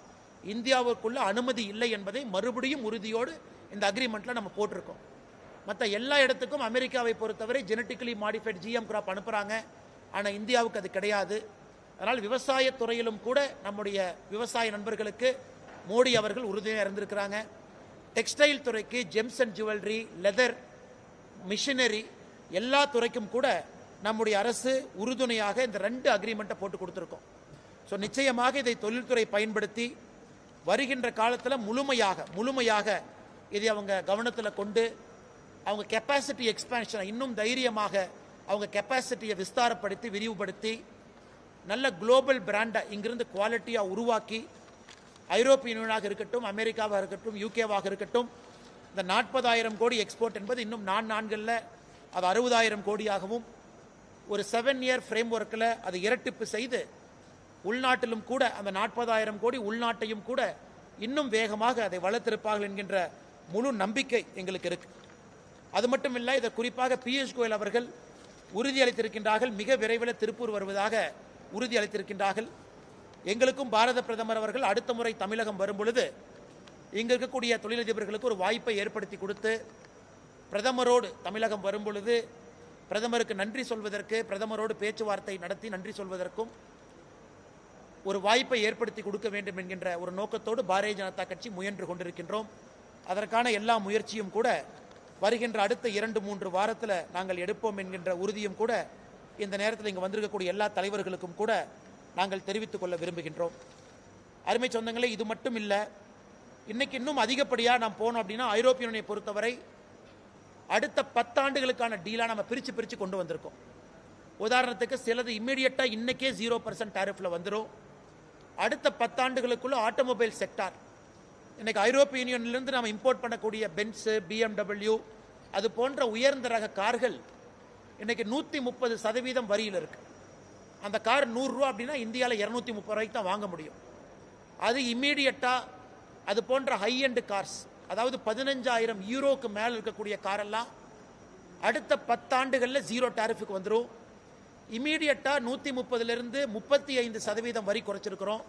Speaker 3: இந்தியாவுக்குள்ள அனுமதி இல்லை என்பதை மறுபடியும் உறுதியோடு இந்த அக்ரிமெண்ட்டில் நம்ம போட்டிருக்கோம். மற்ற எல்லா இடத்துக்கும் அமெரிக்காவை பொறுத்தவரை ஜெனட்டிக்கலி மாடிஃபைடு GM கிராப் அனுப்புகிறாங்க, ஆனால் இந்தியாவுக்கு அது கிடையாது. அதனால் விவசாயத்துறையிலும் கூட நம்முடைய விவசாய நண்பர்களுக்கு மோடி அவர்கள் உறுதியாக இருந்திருக்கிறாங்க. டெக்ஸ்டைல் துறைக்கு gems and jewellery, leather, machinery எல்லா துறைக்கும் கூட நம்முடைய அரசு உறுதுணையாக இந்த 2 அக்ரிமெண்ட்டை போட்டு கொடுத்துருக்கோம். ஸோ நிச்சயமாக இதை தொழில்துறை பயன்படுத்தி வருகின்ற காலத்தில் முழுமையாக இதை அவங்க கவனத்தில் கொண்டு அவங்க கெப்பாசிட்டி எக்ஸ்பான்ஷனை இன்னும் தைரியமாக அவங்க கெப்பாசிட்டியை விஸ்தாரப்படுத்தி விரிவுபடுத்தி நல்ல குளோபல் பிராண்டை இங்கிருந்து குவாலிட்டியாக உருவாக்கி ஐரோப்பிய யூனியனாக இருக்கட்டும், அமெரிக்காவாக இருக்கட்டும், யூகேவாக இருக்கட்டும், இந்த 40,000 கோடி எக்ஸ்போர்ட் என்பது இன்னும் 4 ஆண்டுகளில் அது 60,000 கோடியாகவும் ஒரு 7 இயர் ஃப்ரேம் ஒர்க்கில் அது இரட்டிப்பு செய்து உள்நாட்டிலும் கூட அந்த 40,000 கோடி உள்நாட்டையும் கூட இன்னும் வேகமாக அதை வளர்த்திருப்பார்கள் என்கின்ற முழு நம்பிக்கை எங்களுக்கு இருக்கு. அது மட்டும் இல்லை, இதை குறிப்பாக பியூஷ் கோயல் அவர்கள் உறுதியளித்திருக்கின்றார்கள். மிக விரைவில் திருப்பூர் வருவதாக உறுதியளித்திருக்கின்றார்கள். எங்களுக்கும் பாரத பிரதமர் அவர்கள் அடுத்த முறை தமிழகம் வரும் பொழுது இங்க இருக்கக்கூடிய தொழிலதிபர்களுக்கு ஒரு வாய்ப்பை ஏற்படுத்தி கொடுத்து பிரதமரோடு தமிழகம் வரும் பொழுது பிரதமருக்கு நன்றி சொல்வதற்கு, பிரதமரோடு பேச்சுவார்த்தை நடத்தி நன்றி சொல்வதற்கும் ஒரு வாய்ப்பை ஏற்படுத்தி கொடுக்க வேண்டும் என்கின்ற ஒரு நோக்கத்தோடு பாரதிய ஜனதா கட்சி முயன்று கொண்டிருக்கின்றோம். அதற்கான எல்லா முயற்சியும் கூட வருகின்ற அடுத்த 2-3 வாரத்தில் நாங்கள் எடுப்போம் என்கின்ற உறுதியும் கூட இந்த நேரத்தில் இங்கு வந்திருக்கக்கூடிய எல்லா தலைவர்களுக்கும் கூட நாங்கள் தெரிவித்துக் கொள்ள விரும்புகின்றோம். அருமை சொந்தங்களே, இது மட்டும் இல்லை, இன்னைக்கு இன்னும் அதிகப்படியாக நாம் போனோம் அப்படின்னா ஐரோப்பிய யூனியனை பொறுத்தவரை அடுத்த 10 ஆண்டுகளுக்கான டீலாக நம்ம பிரித்து கொண்டு வந்திருக்கோம். உதாரணத்துக்கு சிலது இம்மீடியட்டாக இன்னைக்கே 0% டாரிஃபில் வந்துடும். அடுத்த 10 ஆண்டுகளுக்குள்ள ஆட்டோமொபைல் செக்டார், இன்னைக்கு ஐரோப்பிய யூனியனிலிருந்து நாம் இம்போர்ட் பண்ணக்கூடிய பென்ஸு, BMW அது போன்ற உயர்ந்த ரக கார்கள் இன்னைக்கு 130% வரியில் இருக்கு. அந்த கார் 100 ரூபா அப்படின்னா இந்தியாவில் 230 ரூபாய்க்கு தான் வாங்க முடியும். அது இம்மீடியட்டாக அது போன்ற ஹை எண்ட் கார்ஸ், அதாவது 15,000 யூரோக்கு மேலே இருக்கக்கூடிய காரெல்லாம் அடுத்த 10 ஆண்டுகளில் 0 டாரிஃபுக்கு வந்துடும். இம்மீடியட்டாக 130லிருந்து 35% வரி குறைச்சிருக்கிறோம்.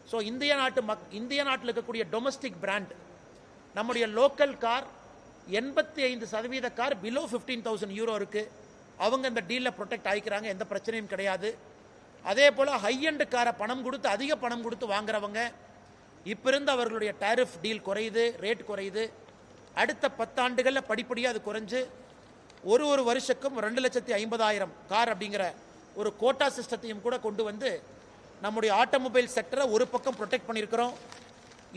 Speaker 3: ஸோ இந்திய நாட்டில் இருக்கக்கூடிய டொமஸ்டிக் பிராண்ட், நம்முடைய local car 85% car below 15,000 euro இருக்கு. அவங்க இந்த டீலில் ப்ரொடெக்ட் ஆகிக்கிறாங்க, எந்த பிரச்சனையும் கிடையாது. அதே போல் ஹை எண்ட் காரை பணம் கொடுத்து, அதிக பணம் கொடுத்து வாங்குறவங்க இப்போ இருந்து அவர்களுடைய டாரிஃப் டீல் குறையுது, ரேட் குறையுது. அடுத்த 10 ஆண்டுகளில் படிப்படியாக அது குறைஞ்சு ஒரு வருஷக்கும் 2,50,000 கார் அப்படிங்கிற ஒரு கோட்டா சிஸ்டத்தையும் கூட கொண்டு வந்து நம்முடைய ஆட்டோமொபைல் செக்டரை ஒரு பக்கம் ப்ரொடெக்ட் பண்ணியிருக்கிறோம்.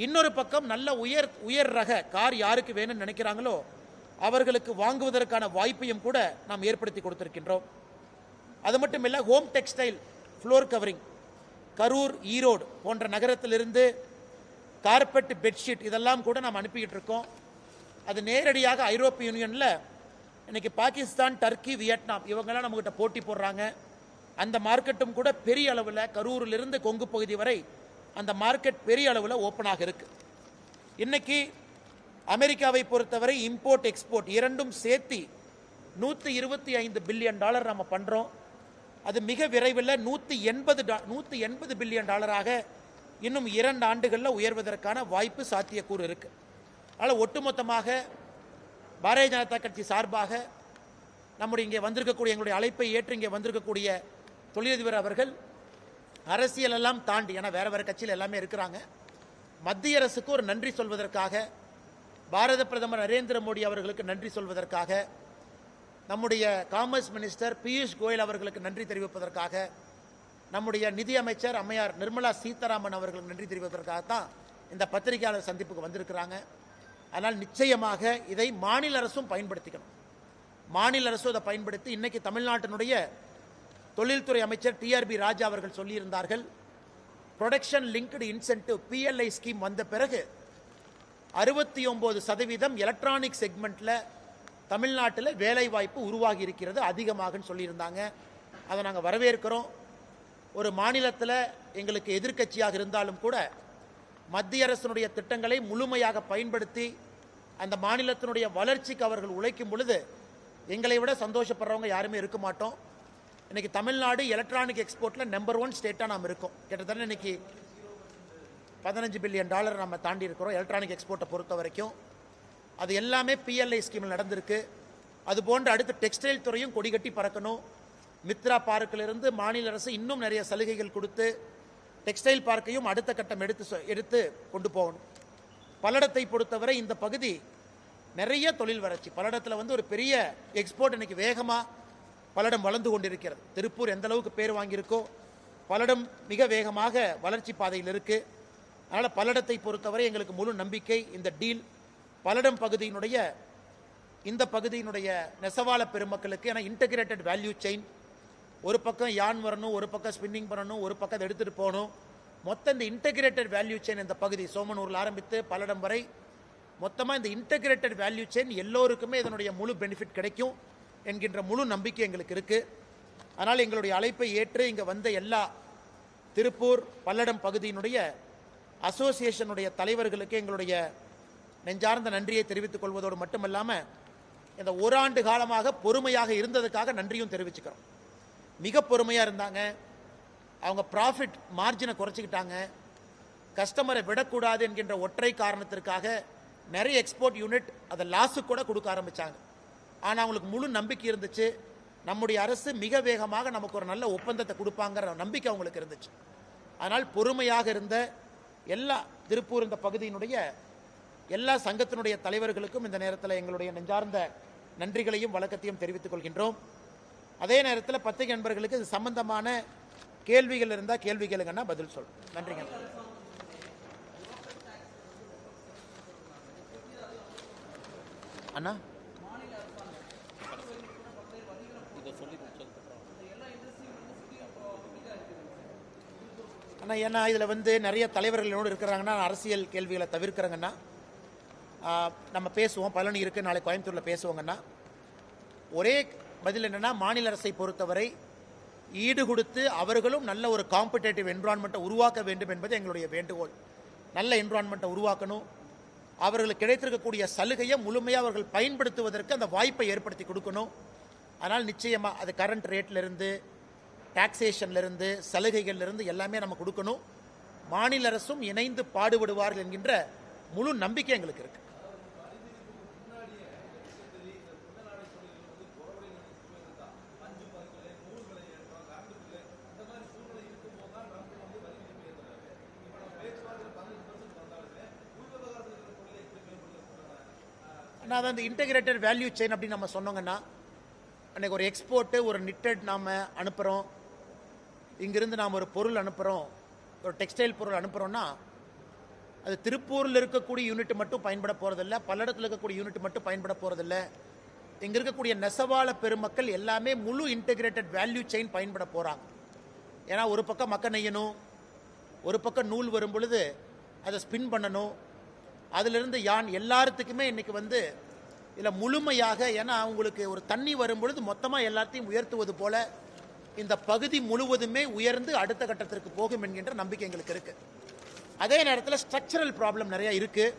Speaker 3: இன்னொரு பக்கம் நல்ல உயர் ரக கார் யாருக்கு வேணும்னு நினைக்கிறாங்களோ அவர்களுக்கு வாங்குவதற்கான வாய்ப்பையும் கூட நாம் ஏற்படுத்தி கொடுத்திருக்கின்றோம். அது மட்டும் இல்லை, home textile floor covering Karur, Erode போன்ற நகரத்திலிருந்து கார்பெட், பெட்ஷீட் இதெல்லாம் கூட நாம் அனுப்பிக்கிட்டு இருக்கோம். அது நேரடியாக ஐரோப்பிய யூனியனில் இன்னைக்கு பாகிஸ்தான், டர்க்கி, வியட்நாம் இவங்கெல்லாம் நம்மகிட்ட போட்டி போடுறாங்க. அந்த மார்க்கெட்டும் கூட பெரிய அளவில் கரூரிலிருந்து கொங்கு பகுதி வரை அந்த மார்க்கெட் பெரிய அளவில் ஓப்பனாக இருக்கு. இன்னைக்கு அமெரிக்காவை பொறுத்தவரை இம்போர்ட் எக்ஸ்போர்ட் இரண்டும் சேர்த்து $125 பில்லியன் நம்ம பண்ணுறோம். அது மிக விரைவில் $180 பில்லியன் இன்னும் 2 ஆண்டுகளில் உயர்வதற்கான வாய்ப்பு, சாத்தியக்கூறு இருக்கு. அதனால் ஒட்டுமொத்தமாக பாரதிய ஜனதா கட்சி சார்பாக நம்முடைய இங்கே வந்திருக்கக்கூடிய எங்களுடைய அழைப்பை ஏற்று இங்கே வந்திருக்கக்கூடிய தொழிலதிபர் அவர்கள் அரசியல் எல்லாம் தாண்டி, ஏன்னா வேற கட்சியில் எல்லாமே இருக்கிறாங்க, மத்திய அரசுக்கு ஒரு நன்றி சொல்வதற்காக, பாரத பிரதமர் நரேந்திர மோடி அவர்களுக்கு நன்றி சொல்வதற்காக, நம்முடைய காமர்ஸ் மினிஸ்டர் பியூஷ் கோயல் அவர்களுக்கு நன்றி தெரிவிப்பதற்காக, நம்முடைய நிதி அமைச்சர் அம்மையார் நிர்மலா சீதாராமன் அவர்களுக்கு நன்றி தெரிவிப்பதற்காகத்தான் இந்த பத்திரிகையாளர் சந்திப்புக்கு வந்திருக்கிறாங்க. அதனால் நிச்சயமாக இதை மாநில அரசும் பயன்படுத்திக்கணும். மாநில அரசு அதை பயன்படுத்தி, இன்னைக்கு தமிழ்நாட்டினுடைய தொழில்துறை அமைச்சர் TRB ராஜா அவர்கள் சொல்லியிருந்தார்கள், production linked incentive PLI scheme வந்த பிறகு 69% எலக்ட்ரானிக் செக்மெண்ட்ல தமிழ்நாட்டில் வேலை வாய்ப்பு உருவாகி இருக்கிறது அதிகமாக சொல்லியிருந்தாங்க. அதை நாங்கள் வரவேற்கிறோம். ஒரு மாநிலத்தில் எங்களுக்கு எதிர்க்கட்சியாக இருந்தாலும் கூட மத்திய அரசினுடைய திட்டங்களை முழுமையாக பயன்படுத்தி அந்த மாநிலத்தினுடைய வளர்ச்சிக்கு அவர்கள் உழைக்கும் பொழுது எங்களை விட சந்தோஷப்படுறவங்க யாருமே இருக்க மாட்டோம். இன்னைக்கு தமிழ்நாடு எலக்ட்ரானிக் எக்ஸ்போர்ட்டில் நம்பர் 1 ஸ்டேட்டாக நாம் இருக்கோம். கிட்டத்தட்ட இன்னைக்கு $15 பில்லியன் நம்ம தாண்டி இருக்கிறோம் எலக்ட்ரானிக் எக்ஸ்போர்ட்டை பொறுத்த வரைக்கும். அது எல்லாமே PLI ஸ்கீமில் நடந்திருக்கு. அது போன்ற அடுத்த டெக்ஸ்டைல் துறையும் கொடிகட்டி பறக்கணும். மித்ரா பார்க்கிலிருந்து மாநில அரசு இன்னும் நிறைய சலுகைகள் கொடுத்து டெக்ஸ்டைல் பார்க்கையும் அடுத்த கட்டம் எடுத்து கொண்டு போகணும். பல்லடத்தை பொறுத்தவரை இந்த பகுதி நிறைய தொழில் வளர்ச்சி, பல்லடத்தில் ஒரு பெரிய எக்ஸ்போர்ட் இன்னைக்கு வேகமாக பல்லடம் வளர்ந்து கொண்டிருக்கிறது. திருப்பூர் எந்த அளவுக்கு பேர் வாங்கியிருக்கோ பல்லடம் மிக வேகமாக வளர்ச்சி பாதையில் இருக்கு. அதனால் பல்லடத்தை பொறுத்தவரை எங்களுக்கு முழு நம்பிக்கை. இந்த டீல் பல்லடம் பகுதியினுடைய இந்த பகுதியினுடைய நெசவாள பெருமக்களுக்கு, ஏன்னா இன்டகிரேட்டட் வேல்யூ செயின், ஒரு பக்கம் யான் வரணும், ஒரு பக்கம் ஸ்பின்னிங் பண்ணணும், ஒரு பக்கம் அதை எடுத்துகிட்டு போகணும். மொத்தம் இந்த இன்டகிரேட்டட் வேல்யூ செயின் இந்த பகுதி சோமனூரில் ஆரம்பித்து பல்லடம் வரை மொத்தமாக இந்த இன்டகிரேட்டட் வேல்யூ செயின் எல்லோருக்குமே இதனுடைய முழு பெனிஃபிட் கிடைக்கும் என்கின்ற முழு நம்பிக்கை எங்களுக்கு இருக்குது. அதனால் எங்களுடைய அழைப்பை ஏற்று இங்கே வந்த எல்லா திருப்பூர் பல்லடம் பகுதியினுடைய அசோசியேஷனுடைய தலைவர்களுக்கு எங்களுடைய நெஞ்சார்ந்த நன்றியை தெரிவித்துக் கொள்வதோடு மட்டுமல்லாமல் இந்த ஓராண்டு காலமாக பொறுமையாக இருந்ததுக்காக நன்றியும் தெரிவிச்சுக்கிறோம். மிக பொறுமையாக இருந்தாங்க. அவங்க ப்ராஃபிட் மார்ஜினை குறைச்சிக்கிட்டாங்க. கஸ்டமரை விடக்கூடாது என்கின்ற ஒற்றை காரணத்திற்காக நிறைய எக்ஸ்போர்ட் யூனிட் அதை லாஸுக்கு கூட கொடுக்க ஆரம்பித்தாங்க. ஆனால் அவங்களுக்கு முழு நம்பிக்கை இருந்துச்சு, நம்முடைய அரசு மிக வேகமாக நமக்கு ஒரு நல்ல ஒப்பந்தத்தை கொடுப்பாங்கிற நம்பிக்கை அவங்களுக்கு இருந்துச்சு. அதனால் பொறுமையாக இருந்த எல்லா திருப்பூர் இந்த பகுதியினுடைய எல்லா சங்கத்தினுடைய தலைவர்களுக்கும் இந்த நேரத்தில் எங்களுடைய நெஞ்சார்ந்த நன்றிகளையும் வணக்கத்தையும் தெரிவித்துக் கொள்கின்றோம். அதே நேரத்தில் பத்திரிகை நண்பர்களுக்கு இது சம்பந்தமான கேள்விகள் இருந்தால் கேள்வி கேளுங்கன்னா பதில் சொல்றோம். நன்றிங்க. அண்ணா அண்ணா ஏன்னா இதில் வந்து நிறைய தலைவர்களோடு இருக்கிறாங்கன்னா அரசியல் கேள்விகளை தவிர்க்கிறாங்கன்னா நம்ம பேசுவோம். பழனி இருக்குது, நாளை கோயம்புத்தூரில் பேசுவோங்கன்னா ஒரே பதில் என்னென்னா, மாநில அரசை பொறுத்தவரை ஈடு கொடுத்து அவர்களும் நல்ல ஒரு காம்படேட்டிவ் என்விரான்மெண்ட்டை உருவாக்க வேண்டும் என்பது எங்களுடைய வேண்டுகோள். நல்ல என்விரான்மெண்ட்டை உருவாக்கணும். அவர்களுக்கு கிடைத்திருக்கக்கூடிய சலுகையை முழுமையாக அவர்கள் பயன்படுத்துவதற்கு அந்த வாய்ப்பை ஏற்படுத்தி கொடுக்கணும். அதனால் நிச்சயமாக அது கரண்ட் ரேட்லேருந்து, டாக்ஸேஷன்லேருந்து, சலுகைகள்லேருந்து எல்லாமே நம்ம கொடுக்கணும். மாநில அரசும் இணைந்து பாடுபடுவார்கள் என்கின்ற முழு நம்பிக்கை எங்களுக்கு இருக்கு. ஆனால் அந்த இன்டகிரேட்டட் வேல்யூ செயின் அப்படின்னு நம்ம சொன்னோங்கன்னா, அன்றைக்கி ஒரு எக்ஸ்போர்ட்டு, ஒரு நிட்டட் நாம் அனுப்புகிறோம், இங்கிருந்து நாம் ஒரு பொருள் அனுப்புகிறோம், ஒரு டெக்ஸ்டைல் பொருள் அனுப்புகிறோன்னா அது திருப்பூரில் இருக்கக்கூடிய யூனிட் மட்டும் பயன்பட போகிறதில்ல, பல்லடத்தில் இருக்கக்கூடிய யூனிட் மட்டும் பயன்பட போகிறதில்ல. இங்கே இருக்கக்கூடிய நெசவாள பெருமக்கள் எல்லாமே முழு இன்டகிரேட்டட் வேல்யூ செயின் பயன்பட போகிறாங்க. ஏன்னா ஒரு பக்கம் மக்க நெய்யணும், ஒரு பக்கம் நூல் வரும் பொழுது அதை ஸ்பின் பண்ணணும், அதிலிருந்து யான் எல்லாத்துக்குமே இன்றைக்கி வந்து இதில் முழுமையாக, ஏன்னா அவங்களுக்கு ஒரு தண்ணி வரும் பொழுது மொத்தமாக எல்லாத்தையும் உயர்த்துவது போல இந்த பகுதி முழுவதுமே உயர்ந்து அடுத்த கட்டத்திற்கு போகும் என்கின்ற நம்பிக்கை எங்களுக்கு இருக்குது. அதே நேரத்தில் ஸ்ட்ரக்சரல் ப்ராப்ளம் நிறையா இருக்குது.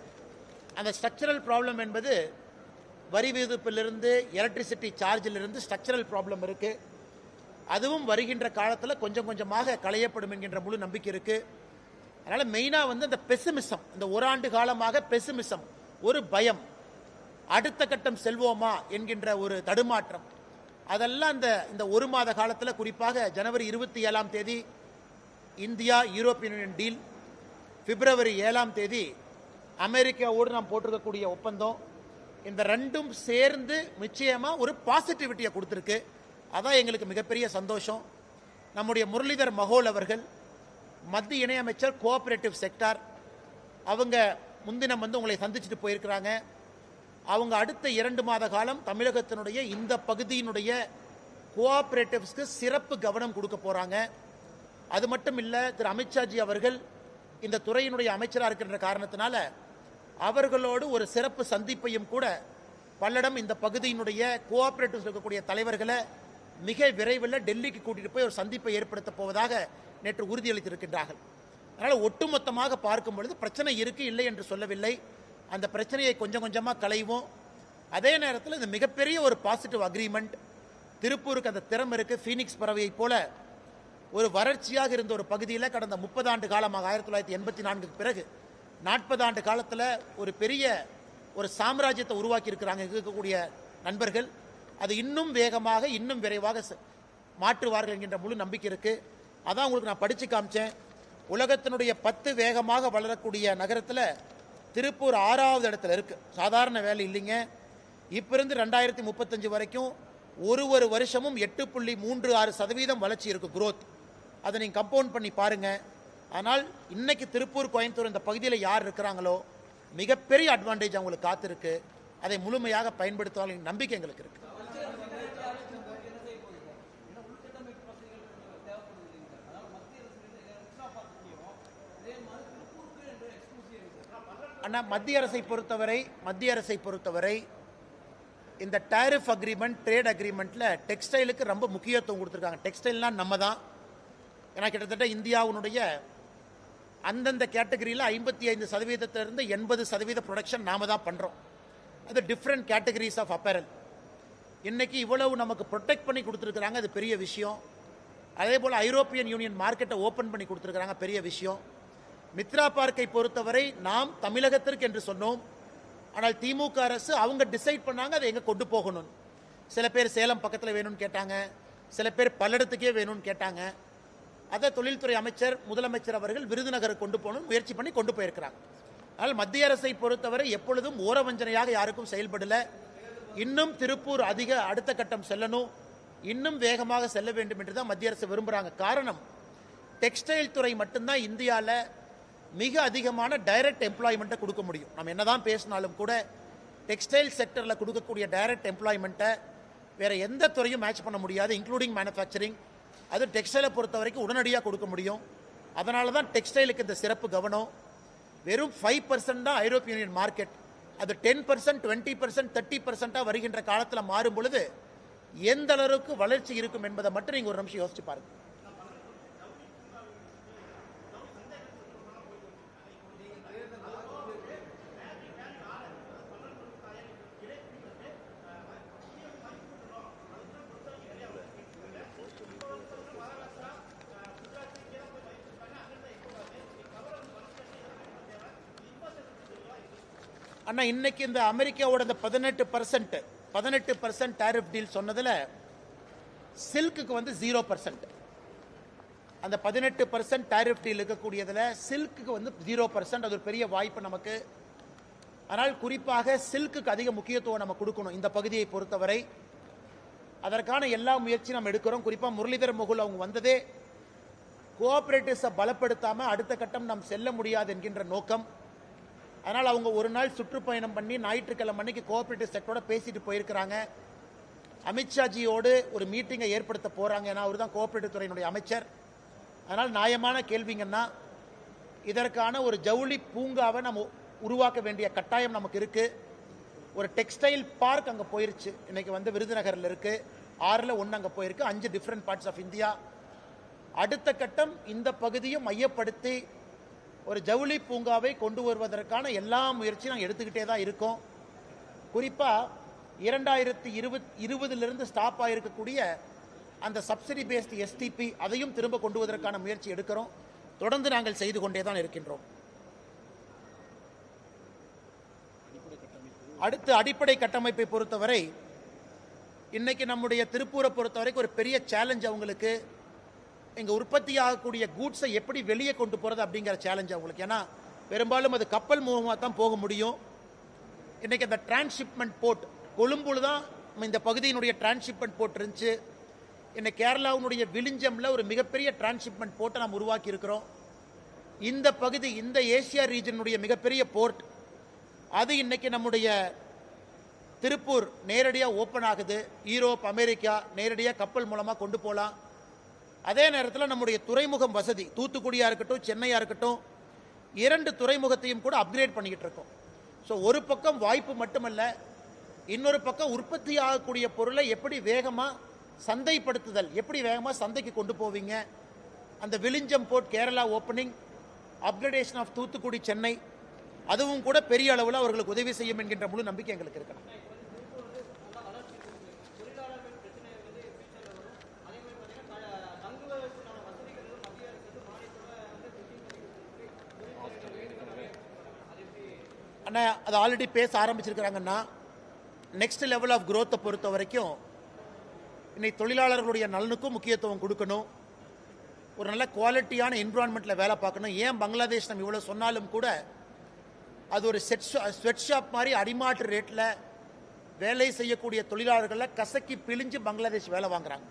Speaker 3: அந்த ஸ்ட்ரக்சரல் ப்ராப்ளம் என்பது வரி விதிப்பிலிருந்து, எலக்ட்ரிசிட்டி சார்ஜிலிருந்து ஸ்ட்ரக்சரல் ப்ராப்ளம் இருக்குது. அதுவும் வருகின்ற காலத்தில் கொஞ்சம் கொஞ்சமாக களையப்படும் என்கின்ற முழு நம்பிக்கை இருக்குது. அதனால் மெயினாக வந்து அந்த பெசிமிசம், இந்த ஓராண்டு காலமாக பெசிமிசம், ஒரு பயம், அடுத்த கட்டம் செல்வோமா என்கின்ற ஒரு தடுமாற்றம், அதெல்லாம் இந்த ஒரு மாத காலத்தில், குறிப்பாக ஜனவரி 27ஆம் தேதி இந்தியா யூரோப்பியன் யூனியன் டீல், பிப்ரவரி 7ஆம் தேதி அமெரிக்காவோடு நாம் போட்டிருக்கக்கூடிய ஒப்பந்தம், இந்த ரெண்டும் சேர்ந்து நிச்சயமாக ஒரு பாசிட்டிவிட்டியை கொடுத்துருக்கு. அதான் எங்களுக்கு மிகப்பெரிய சந்தோஷம். நம்முடைய முரளிதர் மகோல் அவர்கள், மத்திய இணையமைச்சர் கோஆபரேட்டிவ் செக்டார், அவங்க முன்தினம் வந்து உங்களை சந்திச்சுட்டு போயிருக்கிறாங்க. அவங்க அடுத்த 2 மாத காலம் தமிழகத்தினுடைய இந்த பகுதியினுடைய கோஆபரேட்டிவ்ஸ்க்கு சிறப்பு கவனம் கொடுக்க போகிறாங்க. அது மட்டும் இல்லை, திரு அமித்ஷாஜி அவர்கள் இந்த துறையினுடைய அமைச்சராக இருக்கின்ற காரணத்தினால அவர்களோடு ஒரு சிறப்பு சந்திப்பையும் கூட பல்லடம் இந்த பகுதியினுடைய கோஆபரேட்டிவ்ஸ் இருக்கக்கூடிய தலைவர்களை மிக விரைவில் டெல்லிக்கு கூட்டிகிட்டு போய் ஒரு சந்திப்பை ஏற்படுத்த போவதாக நேற்று உறுதியளித்திருக்கின்றார்கள். அதனால் ஒட்டுமொத்தமாக பார்க்கும் பொழுது பிரச்சனை இருக்கு, இல்லை என்று சொல்லவில்லை. அந்த பிரச்சனையை கொஞ்சம் கொஞ்சமாக களைவோம். அதே நேரத்தில் இந்த மிகப்பெரிய ஒரு பாசிட்டிவ் அக்ரிமெண்ட், திருப்பூருக்கு அந்த திறம் இருக்குது. ஃபீனிக்ஸ் பறவையை போல ஒரு வறட்சியாக இருந்த ஒரு பகுதியில் கடந்த 30 ஆண்டு காலமாக 1984க்கு பிறகு 40 ஆண்டு காலத்தில் ஒரு பெரிய ஒரு சாம்ராஜ்யத்தை உருவாக்கி இருக்கிறாங்க இருக்கக்கூடிய நண்பர்கள். அது இன்னும் வேகமாக, இன்னும் விரைவாக மாற்றுவார்கள் என்கின்ற முழு நம்பிக்கை இருக்குது. அதான் உங்களுக்கு நான் படித்து காமிச்சேன். உலகத்தினுடைய 10 வேகமாக வளரக்கூடிய நகரத்தில் திருப்பூர் 6வது இடத்துல இருக்குது. சாதாரண வேலை இல்லைங்க. இப்போ இருந்து 2035 வரைக்கும் ஒரு வருஷமும் 8.36% வளர்ச்சி இருக்குது, குரோத். அதை நீங்கள் கம்பவுண்ட் பண்ணி பாருங்கள். ஆனால் இன்னைக்கு திருப்பூர், கோயம்புத்தூர் இந்த பகுதியில் யார் இருக்கிறாங்களோ மிகப்பெரிய அட்வான்டேஜ் அவங்களுக்கு காத்திருக்கு. அதை முழுமையாக பயன்படுத்துவாங்க நம்பிக்கை எங்களுக்கு இருக்கு. ஆனால் மத்திய அரசை பொறுத்தவரை இந்த டாரிஃப் அக்ரிமெண்ட், ட்ரேட் அக்ரிமெண்ட்ல டெக்ஸ்டைலுக்கு ரொம்ப முக்கியத்துவம் கொடுத்துருக்காங்க. டெக்ஸ்டைல்னா நம்ம தான். ஏன்னா கிட்டத்தட்ட இந்தியாவுடைய அந்தந்த கேட்டகரியில் 55% 80% ப்ரொடக்ஷன் நாம தான் பண்றோம். அது டிஃப்ரெண்ட் கேட்டகரிஸ் ஆஃப் அப்பேரல். இன்னைக்கு இவ்வளவு நமக்கு ப்ரொடெக்ட் பண்ணி கொடுத்துருக்காங்க, அது பெரிய விஷயம். அதே போல ஐரோப்பியன் யூனியன் மார்க்கெட்டை ஓப்பன் பண்ணி கொடுத்துருக்காங்க, பெரிய விஷயம். மித்ரா பார்க்கை பொறுத்தவரை நாம் தமிழகத்திற்கு என்று சொன்னோம். ஆனால் திமுக அரசு அவங்க டிசைட் பண்ணாங்க அதை எங்க கொண்டு போகணும். சில பேர் சேலம் பக்கத்தில் வேணும்னு கேட்டாங்க, சில பேர் பல்லடத்துக்கே வேணும்னு கேட்டாங்க. அதை தொழில்துறை அமைச்சர், முதலமைச்சர் அவர்கள் விருதுநகர் கொண்டு போகணும் முயற்சி பண்ணி கொண்டு போயிருக்கிறாங்க. ஆனால் மத்திய அரசை பொறுத்தவரை எப்பொழுதும் ஓரவஞ்சனையாக யாருக்கும் செயல்படல. இன்னும் திருப்பூர் அடுத்த கட்டம் செல்லணும், இன்னும் வேகமாக செல்ல வேண்டும் என்று தான் மத்திய அரசு விரும்புகிறாங்க. காரணம், டெக்ஸ்டைல் துறை மட்டும்தான் இந்தியாவில் மிக அதிகமான டைரக்ட் எம்ப்ளாய்மெண்ட்டை கொடுக்க முடியும். நம்ம என்னதான் பேசினாலும் கூட டெக்ஸ்டைல் செக்டரில் கொடுக்கக்கூடிய டைரக்ட் எம்ப்ளாய்மெண்ட்டை வேற எந்த துறையும் மேட்ச் பண்ண முடியாது, இன்க்ளூடிங் மேனுஃபேக்சரிங். அது டெக்ஸ்டைலை பொறுத்த வரைக்கும் உடனடியாக கொடுக்க முடியும். அதனால தான் டெக்ஸ்டைலுக்கு இந்த சிறப்பு கவனம். வெறும் 5% தான் ஐரோப்பிய யூனியன் மார்க்கெட். அது 10%, 20%, 30% வருகின்ற காலத்தில் மாறும் பொழுது எந்த அளவுக்கு வளர்ச்சி இருக்கும் என்பதை மட்டும் நீங்க ஒரு நிமிஷம் யோசிச்சு பாருங்க. அண்ணா, இன்னைக்கு இந்த அமெரிக்காவோட இந்த 18% டாரிஃப் டீல் சொன்னதுல சில்க்குக்கு வந்து 0%. அந்த 18% டாரிஃப் டீல் இருக்கக்கூடியதுல சில்க்குக்கு வந்து 0%. அது ஒரு பெரிய வாய்ப்பு நமக்கு. ஆனால் குறிப்பாக சில்க்குக்கு அதிக முக்கியத்துவம் நம்ம கொடுக்கணும் இந்த பகுதியை பொறுத்தவரை. அதற்கான எல்லா முயற்சியும் நம்ம எடுக்கிறோம். குறிப்பாக முரளிதர் மொகுல் அவங்க வந்ததே கோஆபரேட்டிவ்ஸை பலப்படுத்தாம அடுத்த கட்டம் நாம் செல்ல முடியாது என்கின்ற நோக்கம். அதனால் அவங்க ஒரு நாள் சுற்றுப்பயணம் பண்ணி ஞாயிற்றுக்கிழமை அன்னைக்கு கோஆபரேட்டிவ் செக்டரோட பேசிட்டு போயிருக்கிறாங்க. அமித்ஷாஜியோடு ஒரு மீட்டிங்கை ஏற்படுத்த போறாங்க. ஏன்னா அவர் தான் கோஆபரேட்டிவ் துறையினுடைய அமைச்சர். அதனால் நியாயமான கேள்விங்கன்னா, இதற்கான ஒரு ஜவுளி பூங்காவை நம்ம உருவாக்க வேண்டிய கட்டாயம் நமக்கு இருக்கு. ஒரு டெக்ஸ்டைல் பார்க் அங்கே போயிருச்சு. இன்னைக்கு வந்து விருதுநகரில் இருக்கு, 6ல் 1 அங்கே போயிருக்கு, 5 டிஃப்ரெண்ட் பார்ட்ஸ் ஆஃப் இந்தியா. அடுத்த கட்டம் இந்த பகுதியை மையப்படுத்தி ஒரு ஜவுளி பூங்காவை கொண்டு வருவதற்கான எல்லா முயற்சியும் நாங்கள் எடுத்துக்கிட்டே தான் இருக்கோம். குறிப்பாக 2020 ஸ்டாப் ஆகிருக்கக்கூடிய அந்த சப்சிடி பேஸ்ட் எஸ்டிபி அதையும் திரும்ப கொண்டு வருவதற்கான முயற்சி எடுக்கிறோம். தொடர்ந்து நாங்கள் செய்து கொண்டே தான் இருக்கின்றோம். அடுத்து அடிப்படை கட்டமைப்பை பொறுத்தவரை இன்னைக்கு நம்முடைய திருப்பூரை பொறுத்தவரைக்கும் ஒரு பெரிய சேலஞ்ச் அவங்களுக்கு. இங்கே உற்பத்தி ஆகக்கூடிய கூட்ஸை எப்படி வெளியே கொண்டு போகிறது அப்படிங்கிற சேலஞ்ச் அவங்களுக்கு. ஏன்னா பெரும்பாலும் அது கப்பல் மூலமாக தான் போக முடியும். இன்னைக்கு அந்த டிரான்ஸ்ஷிப்மெண்ட் போர்ட் கொழும்புல தான் இந்த பகுதியினுடைய டிரான்ஸ்ஷிப்மெண்ட் போர்ட் இருந்துச்சு. இன்னைக்கு கேரளாவுடைய விழிஞ்சம்ல ஒரு மிகப்பெரிய டிரான்ஸ்ஷிப்மெண்ட் போர்ட்டை நாம் உருவாக்கி இருக்கிறோம். இந்த பகுதி, இந்த ஏசியா ரீஜனுடைய மிகப்பெரிய போர்ட் அது இன்னைக்கு நம்முடைய திருப்பூர் நேரடியாக ஓப்பன் ஆகுது. யூரோப், அமெரிக்கா நேரடியாக கப்பல் மூலமாக கொண்டு போகலாம். அதே நேரத்தில் நம்முடைய துறைமுகம் வசதி, தூத்துக்குடியா இருக்கட்டும், சென்னையா இருக்கட்டும், 2 துறைமுகத்தையும் கூட அப்கிரேட் பண்ணிக்கிட்டு இருக்கோம். ஸோ ஒரு பக்கம் வாய்ப்பு மட்டுமல்ல, இன்னொரு பக்கம் உற்பத்தி ஆகக்கூடிய பொருளை எப்படி வேகமாக சந்தைப்படுத்துதல், எப்படி வேகமாக சந்தைக்கு கொண்டு போவீங்க. அந்த Vizhinjam port Kerala opening, upgradation of Thoothukudi, Chennai, அதுவும் கூட பெரிய அளவில் அவர்களுக்கு உதவி செய்யும் என்கின்ற முழு நம்பிக்கை எங்களுக்கு இருக்கணும். ஆனால் அது ஆல்ரெடி பேச ஆரம்பிச்சிருக்கிறாங்கன்னா, நெக்ஸ்ட் லெவல் ஆஃப் க்ரோத்தை பொறுத்த வரைக்கும் இன்னைக்கு தொழிலாளர்களுடைய நலனுக்கும் முக்கியத்துவம் கொடுக்கணும். ஒரு நல்ல குவாலிட்டியான என்விரான்மெண்ட்டில் வேலை பார்க்கணும். ஏன் பங்களாதேஷ் நம்ம இவ்வளோ சொன்னாலும் கூட அது ஒரு ஸ்வெட் ஷாப் மாதிரி அடிமாட்டு ரேட்டில் வேலை செய்யக்கூடிய தொழிலாளர்களை கசக்கி பிழிஞ்சு பங்களாதேஷ் வேலை வாங்குறாங்க.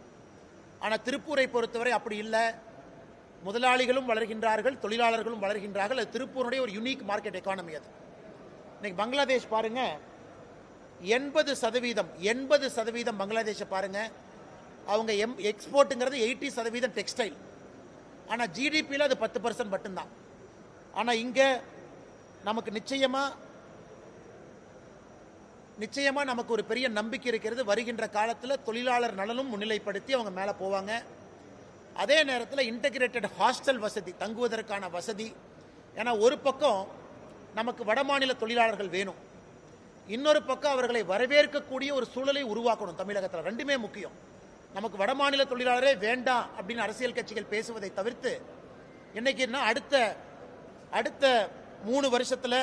Speaker 3: ஆனால் திருப்பூரை பொறுத்தவரை அப்படி இல்லை. முதலாளிகளும் வளர்கின்றார்கள், தொழிலாளர்களும் வளர்கின்றார்கள். அது திருப்பூருடைய ஒரு யூனிக் மார்க்கெட் எக்கானமி. அது இன்னைக்கு பங்களாதேஷ் பாருங்க, 80% பங்களாதேஷை பாருங்க, அவங்க எக்ஸ்போர்ட்டுங்கிறது 80% டெக்ஸ்டைல். ஆனால் ஜிடிபியில் அது 10% மட்டும்தான். ஆனால் இங்கே நமக்கு நிச்சயமா நமக்கு ஒரு பெரிய நம்பிக்கை இருக்கிறது. வருகின்ற காலத்தில் தொழிலாளர் நலனும் முன்னிலைப்படுத்தி அவங்க மேலே போவாங்க. அதே நேரத்தில் இன்டகிரேட்டட் ஹாஸ்டல் வசதி, தங்குவதற்கான வசதி. ஏன்னா ஒரு பக்கம் நமக்கு வடமாநில தொழிலாளர்கள் வேணும், இன்னொரு பக்கம் அவர்களை வரவேற்கக்கூடிய ஒரு சூழலை உருவாக்கணும் தமிழகத்தில். ரெண்டுமே முக்கியம். நமக்கு வடமாநில தொழிலாளரே வேண்டாம் அப்படின்னு அரசியல் கட்சிகள் பேசுவதை தவிர்த்து, இன்னைக்கு அடுத்த 3 வருஷத்தில்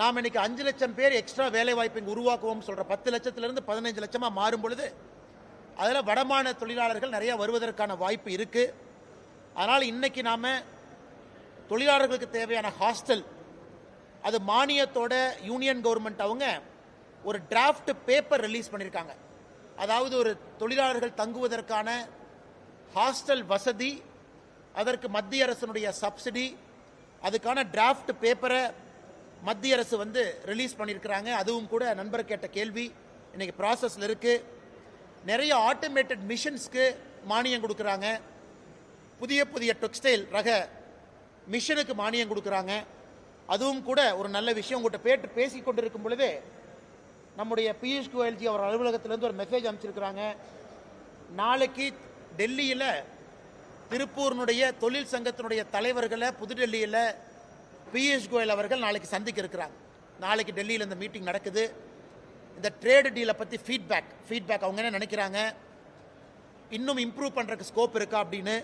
Speaker 3: நாம் இன்னைக்கு 5 லட்சம் பேர் எக்ஸ்ட்ரா வேலை வாய்ப்பை உருவாக்குவோம் சொல்ற 10 லட்சத்திலிருந்து 15 லட்சமா மாறும் பொழுது அதில் வடமாநில தொழிலாளர்கள் நிறைய வருவதற்கான வாய்ப்பு இருக்கு. அதனால் இன்னைக்கு நாம தொழிலாளர்களுக்கு தேவையான ஹாஸ்டல், அது மானியத்தோட யூனியன் கவர்மெண்ட் அவங்க ஒரு டிராஃப்ட் பேப்பர் ரிலீஸ் பண்ணியிருக்காங்க. அதாவது ஒரு தொழிலாளர்கள் தங்குவதற்கான ஹாஸ்டல் வசதி, அதற்கு மத்திய அரசினுடைய சப்சிடி, அதுக்கான டிராஃப்ட் பேப்பரை மத்திய அரசு ரிலீஸ் பண்ணியிருக்கிறாங்க. அதுவும் கூட நண்பர் கேட்ட கேள்வி இன்னைக்கு ப்ராசஸில் இருக்கு. நிறைய ஆட்டோமேட்டட் மிஷின்ஸ்க்கு மானியம் கொடுக்குறாங்க. புதிய டெக்ஸ்டைல் ரக மிஷினுக்கு மானியம் கொடுக்குறாங்க. அதுவும் கூட ஒரு நல்ல விஷயம். உங்கள்கிட்ட பேசி கொண்டிருக்கும் பொழுதே நம்முடைய பியூஷ் கோயல்ஜி அவர் அலுவலகத்திலேருந்து ஒரு மெசேஜ் அனுப்பிச்சிருக்கிறாங்க. நாளைக்கு டெல்லியில் திருப்பூர்னுடைய தொழில் சங்கத்தினுடைய தலைவர்களை புதுடெல்லியில் பியூஷ் கோயல் அவர்கள் நாளைக்கு சந்திக்க இருக்கிறாங்க. நாளைக்கு டெல்லியில் இந்த மீட்டிங் நடக்குது. இந்த ட்ரேடு டீலை பற்றி ஃபீட்பேக் அவங்க என்ன நினைக்கிறாங்க, இன்னும் இம்ப்ரூவ் பண்ணுறதுக்கு ஸ்கோப் இருக்கா அப்படின்னு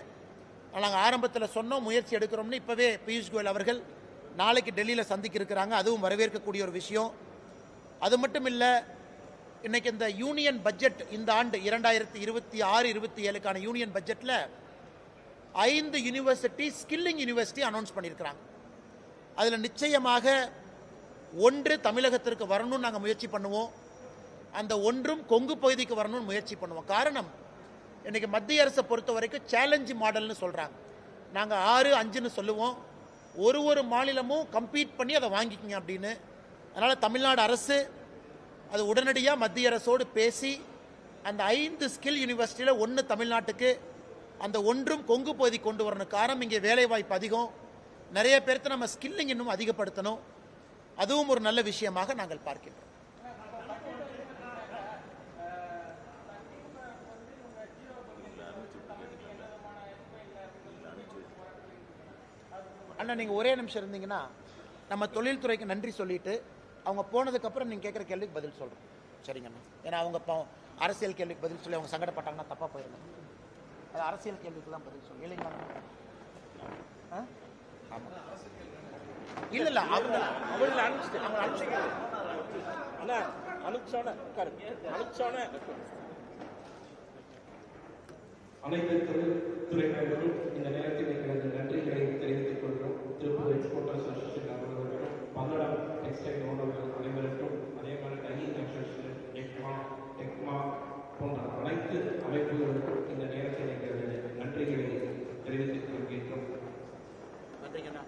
Speaker 3: நாங்கள் ஆரம்பத்தில் சொன்னோம், முயற்சி எடுக்கிறோம்னு. இப்போவே பியூஷ் கோயல் அவர்கள் நாளைக்கு டெல்லியில் சந்திக்க இருக்கிறாங்க. அதுவும் வரவேற்கக்கூடிய ஒரு விஷயம். அது மட்டும் இல்லை, இன்னைக்கு இந்த யூனியன் பட்ஜெட் இந்த ஆண்டு 2026-27க்கான யூனியன் பட்ஜெட்டில் 5 யூனிவர்சிட்டி ஸ்கில்லிங் யூனிவர்சிட்டி அனௌன்ஸ் பண்ணியிருக்கிறாங்க. அதில் நிச்சயமாக 1 தமிழகத்திற்கு வரணும்னு நாங்கள் முயற்சி பண்ணுவோம். அந்த 1ம் கொங்கு பகுதிக்கு வரணும்னு முயற்சி பண்ணுவோம். காரணம், இன்னைக்கு மத்திய அரசை பொறுத்த வரைக்கும் சேலஞ்சு மாடல்னு சொல்கிறாங்க. நாங்கள் 6-5ன்னு சொல்லுவோம். ஒரு மாநிலமும் கம்பீட் பண்ணி அதை வாங்கிக்கிங்க அப்படின்னு. அதனால் தமிழ்நாடு அரசு அது உடனடியாக மத்திய அரசோடு பேசி அந்த 5 ஸ்கில் யூனிவர்சிட்டியில் 1 தமிழ்நாட்டுக்கு, அந்த 1ம் கொங்கு பகுதி கொண்டு வரணும். காரணம், இங்கே வேலை வாய்ப்பு அதிகம், நிறைய பேர்த்து நம்ம ஸ்கில்லிங் இன்னும் அதிகப்படுத்தணும். அதுவும் ஒரு நல்ல விஷயமாக நாங்கள் பார்க்கின்றோம். அண்ணா, நீங்கள் ஒரே நிமிஷம் இருந்தீங்கன்னா நம்ம தொழில்துறைக்கு நன்றி சொல்லிட்டு அவங்க போனதுக்கப்புறம் நீங்கள் கேட்குற கேள்விக்கு பதில் சொல்கிறோம். சரிங்கண்ணா. ஏன்னா அவங்க அரசியல் கேள்விக்கு பதில் சொல்லி அவங்க சங்கடப்பட்டாங்கன்னா தப்பாக போயிருங்க. அது அரசியல் கேள்விக்கு தான் பதில் சொல்லி இல்லைங்களா? ஆமாம். இல்லை அவங்க
Speaker 1: அனைத்து துறையினர்களும் இந்த நேரத்தில் எங்களது நன்றிகளை தெரிவித்துக் கொள்கிறோம். திருப்பூர் எக்ஸ்போர்ட்டர்ஸ் அசோசியேஷன் அவர்களுக்கும், பல்லடா டெக்ஸ்டைல் ஓனர்கள் அனைவருக்கும், அதே மாதிரி டையிங் அசோசியேஷன், டெக்மா போன்ற அனைத்து அமைப்புகளுக்கும் இந்த நேரத்தில் எங்களது நன்றிகளை தெரிவித்துக் கொள்கின்றோம்.
Speaker 3: நன்றிங்கண்ணா.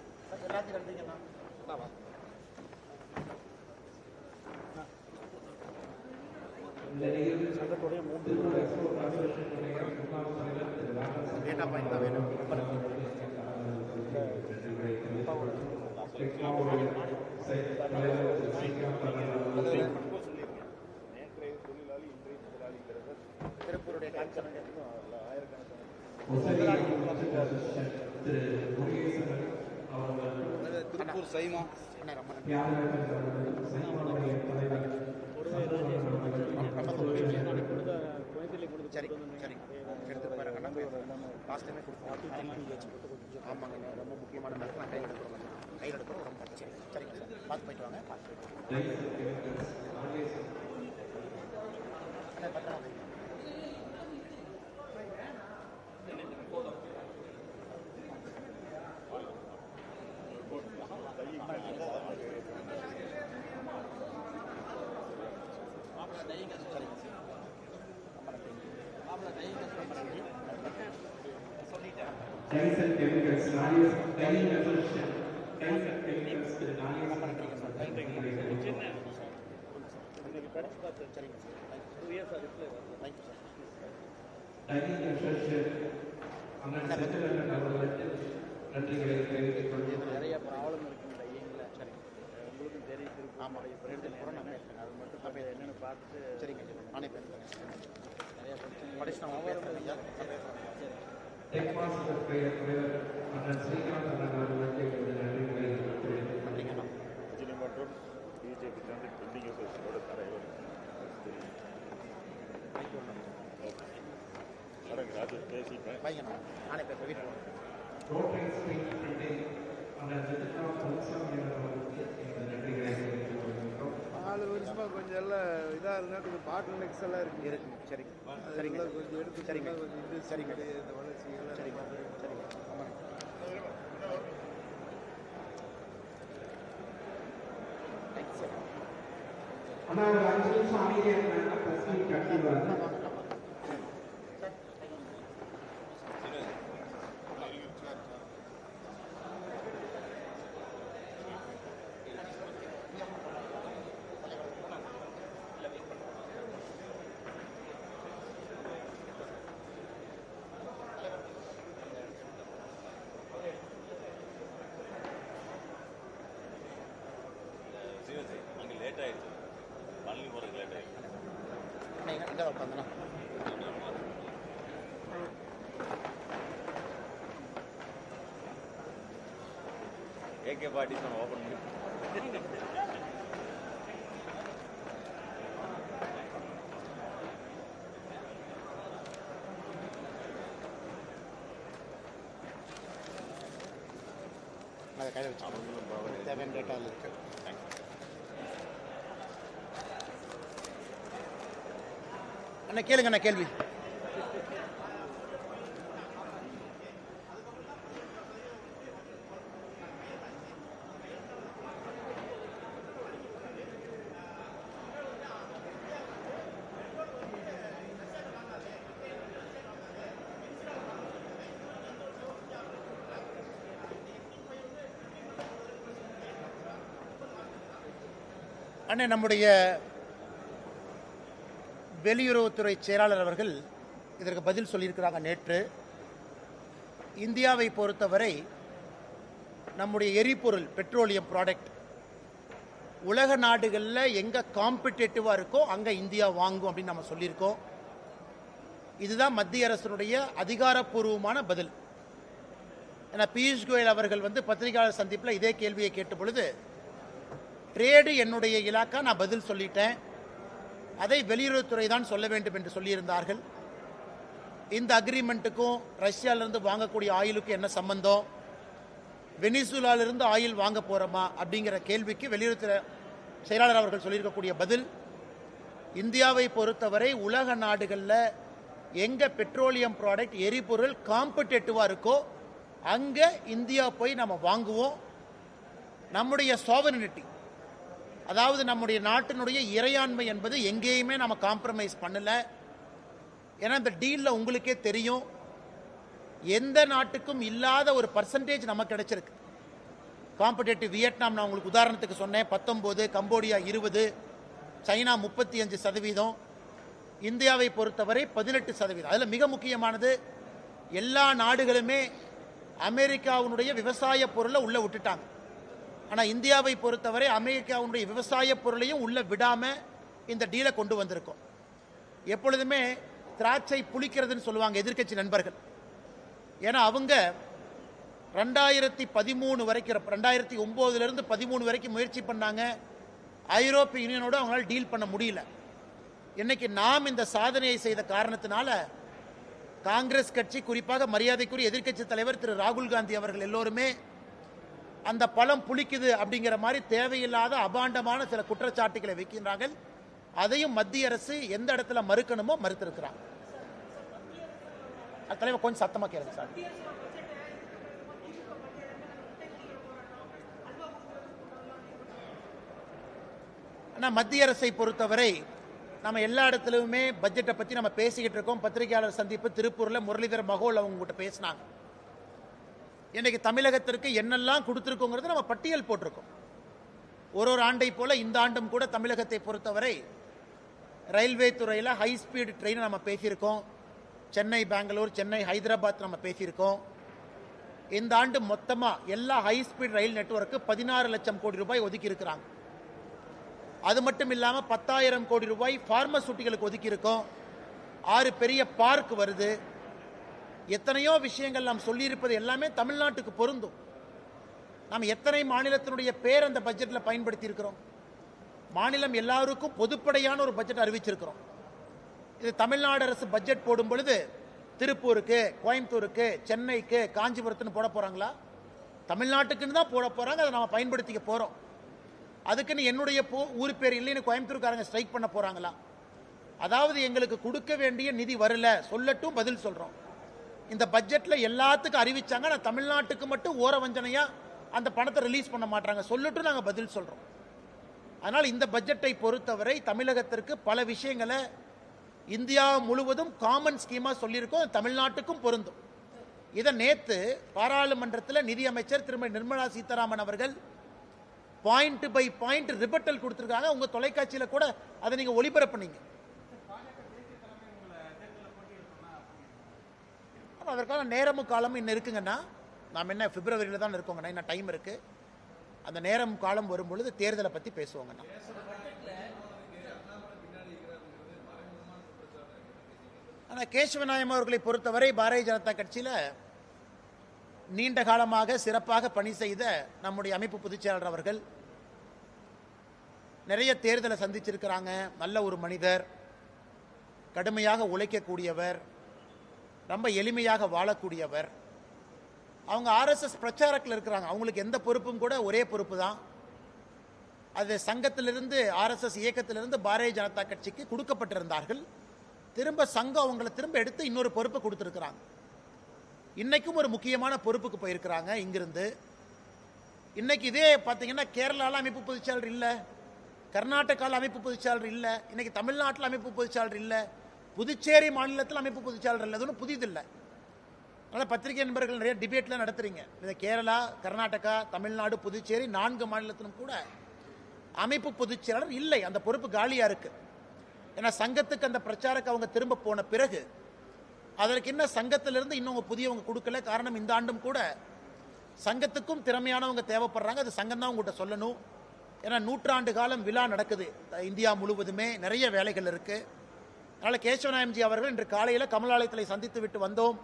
Speaker 3: எல்லாத்தையும் நன்றிங்கண்ணா.
Speaker 1: இந்த நிகழ்வில் திருப்பூர் எக்ஸ்போர்ட் அசோசியேஷனுடைய முன்னாள் தலைவர் திரு
Speaker 3: டேட்டா பாயிண்ட் தான் வேணும். திருப்பூருடைய திருப்பூர் சைமா சரி சரி எடுத்துட்டு பாருங்கண்ணா. லாஸ்ட் டைமே கொடுப்போம். ஆமாங்க, ரொம்ப முக்கியமான நேரத்தில் நான் கையில் எடுக்கிறோம். ரொம்ப சரி சரிங்க சார், பார்த்து போயிட்டு வாங்க.
Speaker 1: Tyson Chemicals, Narius, Tying Association, Tyson Chemicals, Narius,
Speaker 3: சரிங்க சார். 2 years ரிப்ளை வருது. Thank you sir.
Speaker 1: டைனிங் அசோசியேட் அண்ணன் செந்திலன் அவர்களுக்கு நன்றிகளை தெரிவித்துக் கொள்கிறேன்.
Speaker 2: நிறைய ப்ராப்ளம் இருக்குங்க ஐயங்கள. சரி, உங்களுக்கும் தெரியும்
Speaker 3: ஆமாம், எடுத்துகிட்டு போகிறோம். நான் பேசுகிறேன்.
Speaker 2: அது மட்டும் நம்ம என்னென்னு பார்த்துட்டு
Speaker 3: சரிங்க, நானே பேசுகிறேன்.
Speaker 2: நிறைய பிரச்சனை
Speaker 3: படிச்சு நான் பேசுகிறேன் ஐயா. நான் பேசுகிறேன்.
Speaker 1: டெக் மாஸ்டர் தலைவர் அண்ணன் ஸ்ரீகாந்த் அண்ணன் அவர்களுக்கு எனது நன்றிகளை தெரிவித்துக்
Speaker 3: நன்றிங்கண்ணா.
Speaker 4: உச்சநீதிமன்றம் பிஜேபி சேர்ந்து பெண்டிங் அசோசியேட்டோட தலைவர் ராஜு பேசிப்பேன்.
Speaker 3: பையண்ணா, நானே பேசுகிறேன். வீட்டில்
Speaker 1: ரோட்டரி ஸ்ட்ரீட் பில்டிங் அண்ணன் ஜெகதா பழனிசாமி அவர்களுக்கு எனது நன்றிகளை தெரிவித்துக் கொள்கிறோம்.
Speaker 5: 4 வருஷமா கொஞ்சம் எல்லாம் இதாக இருந்தால் கொஞ்சம் பாட்டில் நெக்ஸ் எல்லாம் இருக்கு.
Speaker 3: இருக்குங்க. சரிங்க,
Speaker 5: சரிங்க.
Speaker 3: சரிங்க,
Speaker 5: கொஞ்சம் எடுத்து
Speaker 3: சரிங்க.
Speaker 5: கொஞ்சம் இது
Speaker 3: சரிங்க.
Speaker 5: இந்த வளர்ச்சிகள்
Speaker 3: சரிங்க, சரிங்க. ஆமாம். Thank you sir.
Speaker 1: அண்ணா ஒரு 5 நிமிஷம் அமைதியாக இருந்தாங்கன்னா ப்ரெஸ் மீட் கட்டிடுவாங்க.
Speaker 2: அங்கே லேட் ஆயிடுச்சு, பழனி போகிறதுக்கு லேட் ஆயிடுச்சு.
Speaker 3: அண்ணா எங்கே உட்காந்துண்ணா?
Speaker 2: ஏகே பார்ட்டிஸ் நம்ம ஓப்பன் பண்ணி
Speaker 3: அதை கையில் வச்சு தேவையான டேட்டா அதில் இருக்கு. அண்ணா கேளுங்க அண்ணா கேள்வி. அண்ணே, நம்முடைய வெளியுறவுத்துறை செயலாளர் அவர்கள் இதற்கு பதில் சொல்லியிருக்கிறாங்க. நேற்று இந்தியாவை பொறுத்தவரை நம்முடைய எரிபொருள் பெட்ரோலியம் ப்ராடக்ட் உலக நாடுகளில் எங்கே காம்படிட்டிவாக இருக்கோ அங்கே இந்தியா வாங்கும் அப்படின்னு நம்ம சொல்லியிருக்கோம். இதுதான் மத்திய அரசினுடைய அதிகாரப்பூர்வமான பதில். ஏன்னா பியூஷ் கோயல் அவர்கள் பத்திரிகையாளர் சந்திப்பில் இதே கேள்வியை கேட்ட பொழுது ட்ரேடு என்னுடைய இலாக்கா, நான் பதில் சொல்லிட்டேன், அதை வெளியுறவுத்துறை தான் சொல்ல வேண்டும் என்று சொல்லியிருந்தார்கள். இந்த அக்ரிமெண்ட்டுக்கும் ரஷ்யாவிலிருந்து வாங்கக்கூடிய ஆயிலுக்கு என்ன சம்பந்தம், வெனிசுலாவிலிருந்து ஆயில் வாங்க போகிறோமா அப்படிங்கிற கேள்விக்கு வெளியுறவுத்துறை செயலாளர் அவர்கள் சொல்லியிருக்கக்கூடிய பதில், இந்தியாவை பொறுத்தவரை உலக நாடுகளில் எங்கே பெட்ரோலியம் ப்ராடக்ட் எரிபொருள் காம்படிட்டிவாக இருக்கோ அங்கே இந்தியா போய் நம்ம வாங்குவோம். நம்முடைய சாவரினிட்டி, அதாவது நம்முடைய நாட்டினுடைய இறையாண்மை என்பது எங்கேயுமே நம்ம காம்ப்ரமைஸ் பண்ணலை. ஏன்னா இந்த டீலில் உங்களுக்கே தெரியும், எந்த நாட்டுக்கும் இல்லாத ஒரு பர்சன்டேஜ் நமக்கு கிடைச்சிருக்கு. காம்படேட்டிவ் வியட்நாம் நான் உங்களுக்கு உதாரணத்துக்கு சொன்னேன் 19, கம்போடியா 20, சைனா 35%, இந்தியாவை பொறுத்தவரை 18%. அதில் மிக முக்கியமானது, எல்லா நாடுகளுமே அமெரிக்காவுடைய விவசாய பொருளை உள்ளே விட்டுட்டாங்க. ஆனால் இந்தியாவை பொறுத்தவரை அமெரிக்காவுடைய விவசாய பொருளையும் உள்ளே விடாமல் இந்த டீலை கொண்டு வந்திருக்கோம். எப்பொழுதுமே திராட்சை புளிக்கிறதுன்னு சொல்லுவாங்க எதிர்க்கட்சி நண்பர்கள். ஏன்னா அவங்க 2013 வரைக்கும், 2009 13 வரைக்கும் முயற்சி பண்ணாங்க. ஐரோப்பிய யூனியனோடு அவங்களால டீல் பண்ண முடியல. இன்னைக்கு நாம் இந்த சாதனையை செய்த காரணத்தினால காங்கிரஸ் கட்சி, குறிப்பாக மரியாதைக்குரிய எதிர்க்கட்சி தலைவர் திரு ராகுல் காந்தி அவர்கள் எல்லோருமே அந்த பழம் புளிக்குது அப்படிங்கிற மாதிரி தேவையில்லாத அபாண்டமான சில குற்றச்சாட்டுகளை வைக்கின்றார்கள். அதையும் மத்திய அரசு எந்த இடத்துல மறுக்கணுமோ மறுத்திருக்கிறாங்க. தலைவர் கொஞ்சம் சத்தமா கேளுங்க சார். ஆனால் மத்திய அரசை பொறுத்தவரை நம்ம எல்லா இடத்துலையுமே பட்ஜெட்டை பற்றி நம்ம பேசிக்கிட்டு இருக்கோம். பத்திரிகையாளர் சந்திப்பு திருப்பூரில் முரளிதர் மகோல் அவங்க கிட்ட பேசினாங்க. இன்னைக்கு தமிழகத்திற்கு என்னெல்லாம் கொடுத்துருக்கோங்கிறது நம்ம பட்டியல் போட்டிருக்கோம். ஒரு ஆண்டை போல இந்த ஆண்டும் கூட தமிழகத்தை பொறுத்தவரை ரயில்வே துறையில் ஹை ஸ்பீடு ட்ரெயின் நம்ம பேசியிருக்கோம். சென்னை பெங்களூர், சென்னை ஹைதராபாத் நம்ம பேசியிருக்கோம். இந்த ஆண்டு மொத்தமாக எல்லா ஹை ஸ்பீட் ரயில் நெட்வொர்க்கு 16 லட்சம் கோடி ரூபாய் ஒதுக்கி இருக்கிறாங்க. அது மட்டும் இல்லாமல் 10,000 கோடி ரூபாய் பார்மசூட்டிகளுக்கு ஒதுக்கி இருக்கோம். 6 பெரிய பார்க் வருது. எத்தனையோ விஷயங்கள் நாம் சொல்லியிருப்பது எல்லாமே தமிழ்நாட்டுக்கு பொருந்தும். நாம் எத்தனை மாநிலத்தினுடைய பேர் அந்த பட்ஜெட்டில் பயன்படுத்தி இருக்கிறோம். மாநிலம் எல்லாருக்கும் பொதுப்படையான ஒரு பட்ஜெட் அறிவிச்சிருக்கிறோம். இது தமிழ்நாடு அரசு பட்ஜெட் போடும் பொழுது திருப்பூருக்கு, கோயம்புத்தூருக்கு, சென்னைக்கு, காஞ்சிபுரத்துன்னு போட போறாங்களா? தமிழ்நாட்டுக்குன்னு தான் போட போறாங்க. அதை நம்ம பயன்படுத்திக்க போறோம். அதுக்குன்னு என்னுடைய ஊர் பேர் இல்லைன்னு கோயம்புத்தூர்காரங்க ஸ்ட்ரைக் பண்ண போறாங்களா? அதாவது எங்களுக்கு கொடுக்க வேண்டிய நிதி வரல, சொல்லட்டும், பதில் சொல்றோம். இந்த பட்ஜெட்ல எல்லாத்துக்கும் அறிவிச்சாங்க. நான் தமிழ்நாட்டுக்கு மட்டும் ஓர வஞ்சனையா அந்த பணத்தை ரிலீஸ் பண்ண மாட்டாங்க, சொல்லட்டும், நாங்கள் பதில் சொல்றோம். அதனால் இந்த பட்ஜெட்டை பொறுத்தவரை தமிழகத்திற்கு பல விஷயங்களை இந்தியா முழுவதும் காமன் ஸ்கீமா சொல்லியிருக்கோம். தமிழ்நாட்டுக்கும் பொருந்தும். இதை நேற்று பாராளுமன்றத்தில் நிதியமைச்சர் திருமதி நிர்மலா சீதாராமன் அவர்கள் பாயிண்ட் பை பாயிண்ட் ரிபட்டல் கொடுத்திருக்காங்க. உங்க தொலைக்காட்சியில கூட அதை நீங்க ஒளிபரப்புனீங்க. அதற்கான நேரமும் காலமும் இன்னும் இருக்குங்கன்னா, நாம் என்ன பிப்ரவரியில தான் இருக்கோங்கண்ணா, இன்னும் டைம் இருக்கு. அந்த நேரம் காலம் வரும் பொழுது தேர்தலை பத்தி பேசுவோங்கண்ணா. ஆனால் கேசவநாயம் அவர்களை பொறுத்தவரை பாரதிய ஜனதா கட்சியில் நீண்ட காலமாக சிறப்பாக பணி செய்த நம்முடைய அமைப்பு பொதுச்செயலாளர் அவர்கள் நிறைய தேர்தலை சந்திச்சிருக்கிறாங்க. நல்ல ஒரு மனிதர், கடுமையாக உழைக்கக்கூடியவர், ரொம்ப எளிமையாக வாழக்கூடியவர். அவங்க ஆர்எஸ்எஸ் பிரச்சாரத்தில் இருக்கிறாங்க. அவங்களுக்கு எந்த பொறுப்பும் கூட ஒரே பொறுப்பு தான். அது சங்கத்திலிருந்து, ஆர்எஸ்எஸ் இயக்கத்திலிருந்து பாரதிய ஜனதா கட்சிக்கு கொடுக்கப்பட்டிருந்தார்கள். திரும்ப சங்கம் அவங்களை திரும்ப எடுத்து இன்னொரு பொறுப்பை கொடுத்துருக்கிறாங்க. இன்னைக்கும் ஒரு முக்கியமான பொறுப்புக்கு போயிருக்கிறாங்க இங்கிருந்து. இன்னைக்கு இதே பார்த்தீங்கன்னா கேரளாவில் அமைப்பு பொதுச்செயலாளர் இல்லை, கர்நாடகாவில் அமைப்பு பொதுச்செயலாளர் இல்லை, இன்னைக்கு தமிழ்நாட்டில் அமைப்பு பொதுச்செயலாளர் இல்லை, புதுச்சேரி மாநிலத்தில் அமைப்பு பொதுச்செயலாளர் இல்லை. அது ஒன்றும் புதிதில்லை. அதனால் பத்திரிகை நண்பர்கள் நிறைய டிபேட்லாம் நடத்துறீங்க. இந்த கேரளா, கர்நாடகா, தமிழ்நாடு, புதுச்சேரி 4 மாநிலத்திலும் கூட அமைப்பு பொதுச்செயலாளர் இல்லை. அந்த பொறுப்பு காலியாக இருக்கு. ஏன்னா சங்கத்துக்கு அந்த பிரச்சாரக்கு அவங்க திரும்ப போன பிறகு அதற்கு என்ன சங்கத்திலிருந்து இன்னும் புதியவங்க கொடுக்கல. காரணம், இந்த ஆண்டும் கூட சங்கத்துக்கும் திறமையானவங்க தேவைப்படுறாங்க. அது சங்கம் தான் உங்கள்கிட்ட சொல்லணும். ஏன்னா 100 ஆண்டு காலம் விழா நடக்குது இந்தியா முழுவதுமே, நிறைய வேலைகள் இருக்கு. அதனால் கேசவநாயம்ஜி அவர்கள் இன்று காலையில் கமலாலயத்தில் சந்தித்து விட்டு வந்தோம்.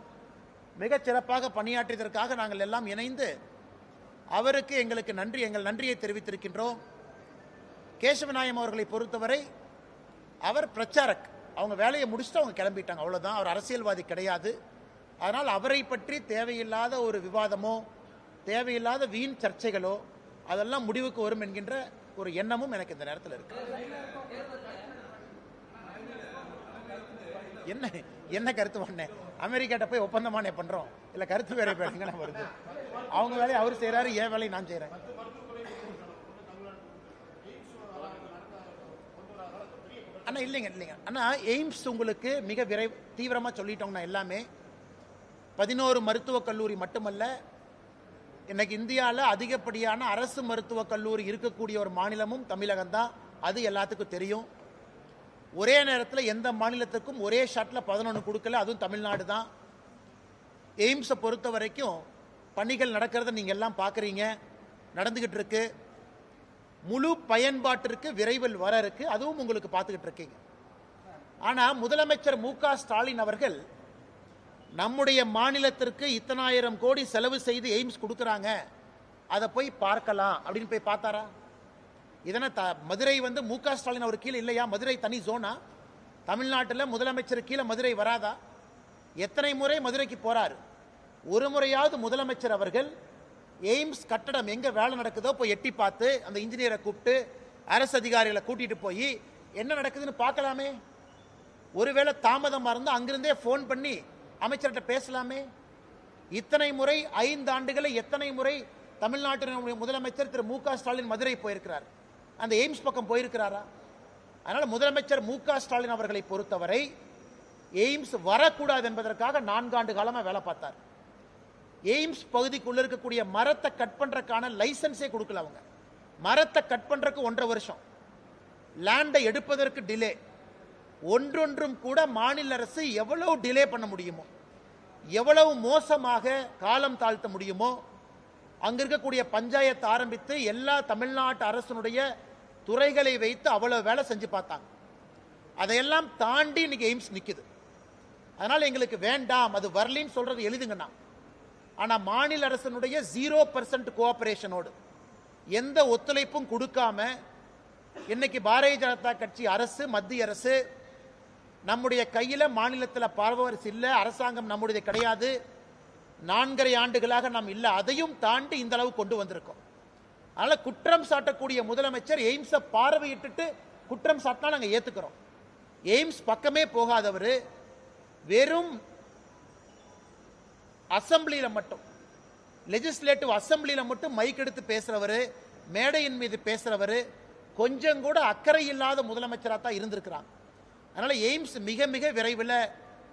Speaker 3: மிகச் சிறப்பாக பணியாற்றியதற்காக நாங்கள் எல்லாம் இணைந்து அவருக்கு எங்கள் நன்றியை தெரிவித்திருக்கின்றோம். கேசவநாயம் அவர்களை பொறுத்தவரை அவர் பிரச்சாரக், அவங்க வேலையை முடிச்சுட்டு அவங்க கிளம்பிட்டாங்க, அவ்வளோதான். அவர் அரசியல்வாதி கிடையாது. அதனால் அவரை பற்றி தேவையில்லாத ஒரு விவாதமோ தேவையில்லாத வீண் சர்ச்சைகளோ அதெல்லாம் முடிவுக்கு வரும் என்கின்ற ஒரு எண்ணமும் எனக்கு இந்த நேரத்தில் இருக்கு. என்ன கருத்து பண்ணேன்? அமெரிக்காட்ட போய் ஒப்பந்தமானே பண்றோம் இல்ல, கருத்து வேற பேருங்க வருது. அவங்க வேலையை அவர் செய்யறாரு, என் வேலையை நான் செய்யறேன். அண்ணா இல்லைங்க அண்ணா, எய்ம்ஸ் உங்களுக்கு மிக தீவிரமா சொல்லிட்டோம்னா எல்லாமே 11 மருத்துவக் கல்லூரி மட்டுமல்ல, இன்னைக்கு இந்தியாவில் அதிகப்படியான அரசு மருத்துவக் கல்லூரி இருக்கக்கூடிய ஒரு மாநிலமும் தமிழகம் தான். அது எல்லாத்துக்கும் தெரியும். ஒரே நேரத்தில் எந்த மாநிலத்துக்கும் ஒரே ஷாட்டில் 11 கொடுக்கல, அதுவும் தமிழ்நாடு தான். எய்ம்ஸை பொறுத்த வரைக்கும் பணிகள் நடக்கிறத நீங்கள் எல்லாம் பார்க்குறீங்க, நடந்துக்கிட்டு இருக்கு. முழு பயன்பாட்டிற்கு விரைவில் வர இருக்கு, அதுவும் உங்களுக்கு பார்த்துக்கிட்டு இருக்கீங்க. ஆனால் முதலமைச்சர் மு.க. ஸ்டாலின் அவர்கள் நம்முடைய மாநிலத்திற்கு இத்தனை ஆயிரம் கோடி செலவு செய்து எய்ம்ஸ் கொடுக்குறாங்க, அதை போய் பார்க்கலாம் அப்படின்னு போய் பார்த்தாரா? இதனை மதுரை மு.க. ஸ்டாலின் அவர் கீழே இல்லையா? மதுரை தனி ஜோனா? தமிழ்நாட்டில் முதலமைச்சர் கீழே மதுரை வராதா? எத்தனை முறை மதுரைக்கு போறாரு? ஒரு முறையாவது முதலமைச்சர் அவர்கள் எய்ம்ஸ் கட்டடம் எங்க வேலை நடக்குதோ போய் எட்டி பார்த்து அந்த இன்ஜினியரை கூப்பிட்டு அரசு அதிகாரிகளை கூட்டிட்டு போய் என்ன நடக்குதுன்னு பார்க்கலாமே? ஒருவேளை தாமதமா இருந்தா அங்கிருந்தே போன் பண்ணி அமைச்சர்கிட்ட பேசலாமே? இத்தனை முறை 5 ஆண்டுகளை எத்தனை முறை தமிழ்நாட்டினுடைய முதலமைச்சர் திரு மு.க. ஸ்டாலின் மதுரை போயிருக்கிறார், அந்த எய்ம்ஸ் பக்கம் போயிருக்கிறாரா? அதனால முதலமைச்சர் மு.க. ஸ்டாலின் அவர்களை பொறுத்தவரை எய்ம்ஸ் வரக்கூடாது என்பதற்காக 4 ஆண்டு காலமா வேலை பார்த்தார். எய்ம்ஸ் பகுதிக்குள்ள இருக்கக்கூடிய மரத்தை கட் பண்றதுக்கான லைசன்ஸே கொடுக்கல. அவங்க மரத்தை கட் பண்றதுக்கு 1.5 வருஷம், லேண்டை எடுப்பதற்கு டிலே, ஒன்றொன்றும் கூட மாநில அரசு எவ்வளவு டிலே பண்ண முடியுமோ, எவ்வளவு மோசமாக காலம் தாழ்த்த முடியுமோ, அங்க இருக்கக்கூடிய பஞ்சாயத்து ஆரம்பித்து எல்லா தமிழ்நாட்டு அரசனுடைய துறைகளை வைத்து அவ்வளவு வேலை செஞ்சு பார்த்தாங்க. அதையெல்லாம் தாண்டி இன்னைக்கு எய்ம்ஸ் நிக்குது. அதனால எங்களுக்கு வேண்டாம், அது வரலின்னு சொல்றது எழுதுங்கண்ணா. ஆனா மாநில அரசனுடைய 0% கோஆபரேஷனோடு, எந்த ஒத்துழைப்பும் கொடுக்காம இன்னைக்கு பாரதிய ஜனதா கட்சி அரசு, மத்திய அரசு நம்முடைய கையில மாநிலத்தில் பவர்ஸ் இல்ல, அரசாங்கம் நம்முடைய கிடையாது, 4.5 ஆண்டுகளாக நாம் இல்ல, அதையும் தாண்டி இந்த அளவு கொண்டு வந்திருக்கோம். அதனால குற்றம் சாட்டக்கூடிய முதலமைச்சர் எய்ம்ஸை பார்வையிட்டு குற்றம் சாட்டினா நாங்கள் ஏத்துக்கிறோம். எய்ம்ஸ் பக்கமே போகாதவர், வெறும் அசம்பிளியில மட்டும், லெஜிஸ்லேட்டிவ் அசம்பிளியில மட்டும் மைக் எடுத்து பேசுறவர், மேடையின் மீது பேசுறவர், கொஞ்சம் கூட அக்கறை இல்லாத முதலமைச்சராக தான் இருந்திருக்கிறாங்க. அதனால எய்ம்ஸ் மிக மிக விரைவில்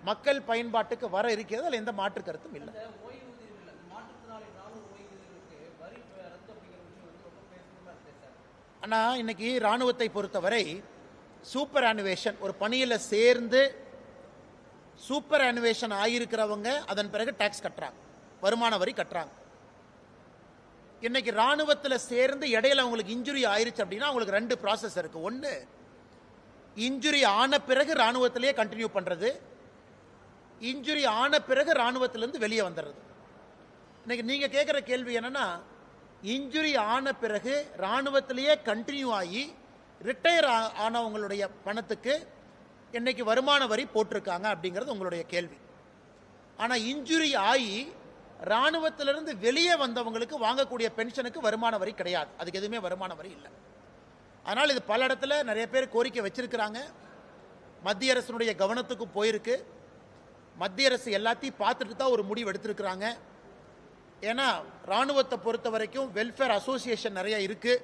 Speaker 3: மக்கள் பயன்பாட்டுக்கு வர இருக்கிறது, அதில் எந்த மாற்று கருத்தும் இல்லை. ஆனா இன்னைக்கு ராணுவத்தை பொறுத்தவரை சூப்பர் அனுவேஷன், ஒரு பணியில் சேர்ந்து சூப்பர் அனுவேஷன் ஆகியிருக்கிறவங்க அதன் பிறகு டாக்ஸ் கட்டுறாங்க, வருமான வரி கட்டுறாங்க. இன்னைக்கு ராணுவத்தில் சேர்ந்து இடையில அவங்களுக்கு இன்ஜுரி ஆயிருச்சு அப்படின்னா அவங்களுக்கு 2 ப்ராசஸ் இருக்கு. ஒன்று, இன்ஜுரி ஆன பிறகு ராணுவத்திலேயே கண்டினியூ பண்றது, இன்ஜுரி ஆன பிறகு ராணுவத்திலிருந்து வெளியே வந்துடுறது. இன்னைக்கு நீங்க கேட்குற கேள்வி என்னன்னா, இன்ஜுரி ஆன பிறகு ராணுவத்திலேயே கண்டினியூ ஆகி ரிட்டையர் ஆனவங்களுடைய பணத்துக்கு இன்னைக்கு வருமான வரி போட்டிருக்காங்க அப்படிங்கிறது உங்களுடைய கேள்வி. ஆனால் இன்ஜுரி ஆகி ராணுவத்திலிருந்து வெளியே வந்தவங்களுக்கு வாங்கக்கூடிய பென்ஷனுக்கு வருமான வரி கிடையாது, அதுக்கு எதுவுமே வருமான வரி இல்லை. அதனால் இது பல இடத்துல நிறைய பேர் கோரிக்கை வச்சிருக்கிறாங்க, மத்திய அரசினுடைய கவனத்துக்கு போயிருக்கு. மத்திய அரசு எல்லாத்தையும் பார்த்துட்டு தான் ஒரு முடிவு எடுத்திருக்கிறாங்க. ஏன்னா ராணுவத்தை பொறுத்த வரைக்கும் வெல்ஃபேர் அசோசியேஷன் நிறைய இருக்கு,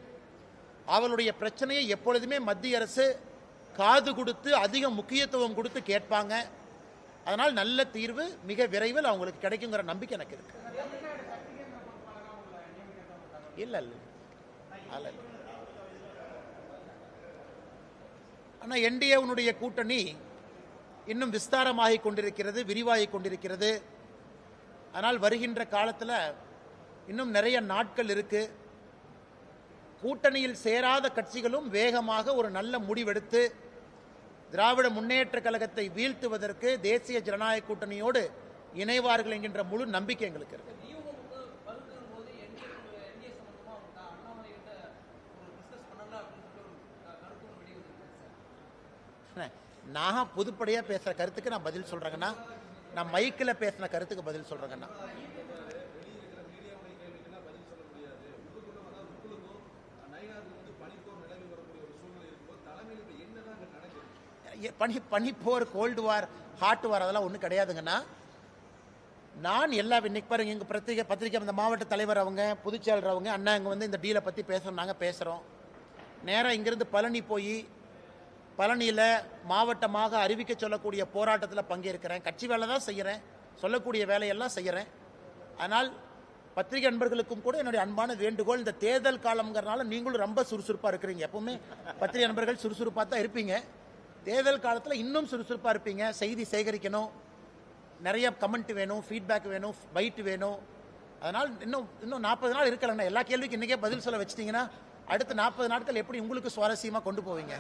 Speaker 3: அவளுடைய பிரச்சனையை எப்பொழுதுமே மத்திய அரசு காது கொடுத்து அதிக முக்கியத்துவம் கொடுத்து கேட்பாங்க. அதனால் நல்ல தீர்வு மிக விரைவில் அவங்களுக்கு கிடைக்குங்கிற நம்பிக்கை எனக்கு இருக்கு. இல்ல இல்ல, ஆனா என்டிஏவுடைய கூட்டணி இன்னும் விஸ்தாரமாகி கொண்டிருக்கிறது, விரிவாகி கொண்டிருக்கிறது. ஆனால் வருகின்ற காலத்தில் இன்னும் நிறைய நாட்கள் இருக்கு. கூட்டணியில் சேராத கட்சிகளும் வேகமாக ஒரு நல்ல முடிவெடுத்து திராவிட முன்னேற்ற கழகத்தை வீழ்த்துவதற்கு தேசிய ஜனநாயக கூட்டணியோடு இணைவார்கள் என்கின்ற முழு நம்பிக்கை எங்களுக்கு இருக்கு. நான் பொதுப்படையா பேசுற கருத்துக்கு நான் பதில் சொல்றேங்கண்ணா, நான் மைக்கில் பேசின கருத்துக்கு பதில் சொல்றேங்கண்ணா. பனிப்போர், கோல்டு வார், ஹாட் வார் அதெல்லாம் ஒன்றும் கிடையாதுங்கண்ணா. நான் எல்லா இன்னைக்கு பாருங்க, எங்கள் பத்திரிகை அந்த மாவட்ட தலைவர் அவங்க, பொதுச்செயலர் அவங்க, அண்ணா இங்கே வந்து இந்த டீலை பற்றி பேசுகிறோம், நாங்கள் பேசுகிறோம். நேராக இங்கேருந்து பழனி போய் பழனியில் மாவட்டமாக அறிவிக்க சொல்லக்கூடிய போராட்டத்தில் பங்கேற்கிறேன். கட்சி வேலை தான் செய்கிறேன், சொல்லக்கூடிய வேலையெல்லாம் செய்கிறேன். ஆனால் பத்திரிகை நண்பர்களுக்கும் கூட என்னுடைய அன்பான வேண்டுகோள், இந்த தேர்தல் காலம்ங்கிறனால நீங்களும் ரொம்ப சுறுசுறுப்பாக இருக்கிறீங்க. எப்பவுமே பத்திரிகை நண்பர்கள் சுறுசுறுப்பாக தான் இருப்பீங்க. தேர்தல் காலத்தில் இன்னும் சுறுசுறுப்பாக இருப்பீங்க. செய்தி சேகரிக்கணும், நிறைய கமெண்ட் வேணும், ஃபீட்பேக் வேணும், பைட் வேணும். அதனால் இன்னும் 40 நாள் இருக்கலண்ணா. எல்லா கேள்விக்கும் இன்றைக்கே பதில் சொல்ல வச்சிட்டிங்கன்னா அடுத்த 40 நாட்கள் எப்படி உங்களுக்கு சுவாரஸ்யமாக கொண்டு போவீங்க?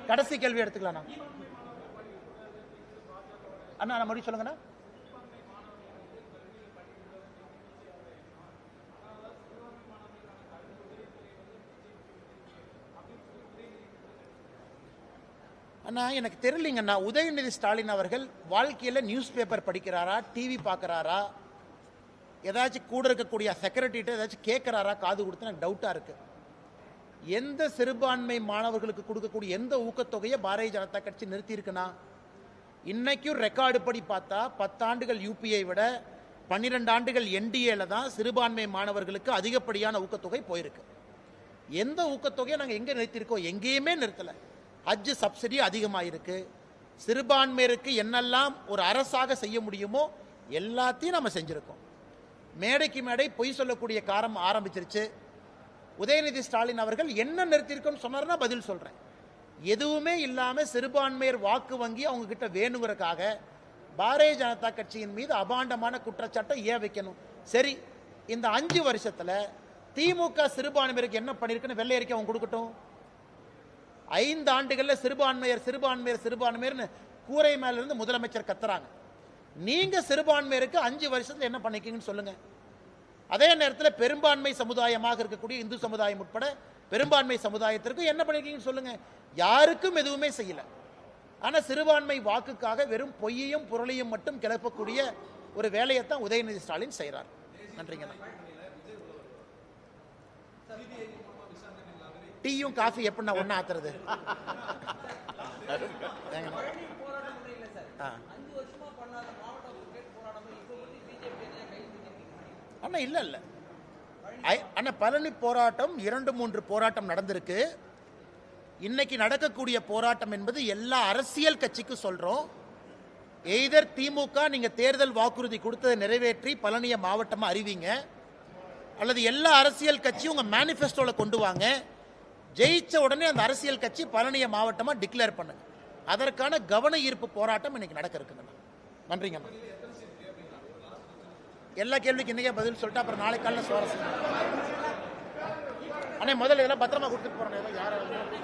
Speaker 3: கடைசி கேள்வி எடுத்துக்கலாம் அண்ணா, நான் மறுபடியும் சொல்லுங்கண்ணா. அண்ணா எனக்கு தெரியலங்கண்ணா, உதயநிதி ஸ்டாலின் அவர்கள் வாழ்க்கையில் நியூஸ் பேப்பர் படிக்கிறாரா, டிவி பார்க்குறாரா, ஏதாச்சும் கூட இருக்கக்கூடிய செக்ரட்டரிட்ட ஏதாச்சும் கேட்குறாரா காது கொடுத்து எனக்கு டவுட்டாக இருக்கு. எந்த சிறுபான்மை மாணவர்களுக்கு கொடுக்கக்கூடிய எந்த ஊக்கத்தொகையை பாரதிய ஜனதா கட்சி நிறுத்தி இருக்குன்னா, இன்னைக்கும் ரெக்கார்டு படி பார்த்தா 10 ஆண்டுகள் யூபிஐ விட 12 ஆண்டுகள் என்டிஏல தான் சிறுபான்மை மாணவர்களுக்கு அதிகப்படியான ஊக்கத்தொகை போயிருக்கு. எந்த ஊக்கத்தொகையை நாங்கள் எங்கே நிறுத்தியிருக்கோம்? எங்கேயுமே நிறுத்தலை. ஹஜ் சப்சிடி அதிகமாக இருக்கு. சிறுபான்மையருக்கு என்னெல்லாம் ஒரு அரசாக செய்ய முடியுமோ எல்லாத்தையும் நம்ம செஞ்சிருக்கோம். மேடைக்கு மேடை பொய் சொல்லக்கூடிய காரம் ஆரம்பிச்சிருச்சு. உதயநிதி ஸ்டாலின் அவர்கள் என்ன நிறுத்தியிருக்கோன்னு சொன்னார்னா பதில் சொல்றேன். எதுவுமே இல்லாம சிறுபான்மையர் வாக்கு வங்கி அவங்க கிட்ட வேணுங்கிறதுக்காக பாரதிய ஜனதா கட்சியின் மீது அபாண்டமான குற்றச்சாட்டை ஏன் வைக்கணும்? சரி, இந்த 5 வருஷத்துல திமுக சிறுபான்மையருக்கு என்ன பண்ணிருக்குன்னு வெள்ளை அறிக்கை அவங்க கொடுக்கட்டும். 5 ஆண்டுகள்ல சிறுபான்மையர் சிறுபான்மையர் சிறுபான்மையர்னு கூரை மேல இருந்து முதலமைச்சர் கத்துறாங்க. நீங்க சிறுபான்மையருக்கு 5 வருஷத்துல என்ன பண்ணிருக்கீங்கன்னு சொல்லுங்க. அதே நேரத்தில் பெரும்பான்மை சமுதாயமாக இருக்கக்கூடிய இந்து சமுதாயம் உட்பட பெரும்பான்மை சமுதாயத்திற்கு என்ன பண்ணிருக்கீங்கன்னு சொல்லுங்க. யாருக்கும் எதுவுமே செய்யல. ஆனா சிறுபான்மை வாக்குக்காக வெறும் பொய்யையும் புரளையும் மட்டும் கிளப்பக்கூடிய ஒரு வேலையைத்தான் உதயநிதி ஸ்டாலின் செய்யறார். நன்றிங்க. டீயும் காஃபி எப்படின்னா ஒன்னா ஆத்துறது? அண்ணா இல்ல இல்ல அண்ணா, பழனி போராட்டம் 2-3 போராட்டம் நடந்திருக்கு. இன்னைக்கு நடக்கக்கூடிய போராட்டம் என்பது எல்லா அரசியல் கட்சிக்கும் சொல்றோம். எய்தர் திமுக நீங்க தேர்தல் வாக்குறுதி கொடுத்ததை நிறைவேற்றி பழனிய மாவட்டமா அறிவிங்க, அல்லது எல்லா அரசியல் கட்சியும் உங்க மேனிஃபெஸ்டோல கொண்டு வாங்க. ஜெயிச்ச உடனே அந்த அரசியல் கட்சி பழனிய மாவட்டமா டிக்ளேர் பண்ணுங்க. அதற்கான கவன ஈர்ப்பு போராட்டம் இன்னைக்கு நடக்க இருக்குங்க. நன்றிங்க. எல்லா கேள்விக்கு இன்னைக்கே பதில் சொல்லிட்டு அப்புறம் நாளைக்கு காலையில் சுவாரஸ்யம். ஆனால் முதல்ல இதெல்லாம் பத்திரமா கொடுத்துட்டு போறேன். யாரும்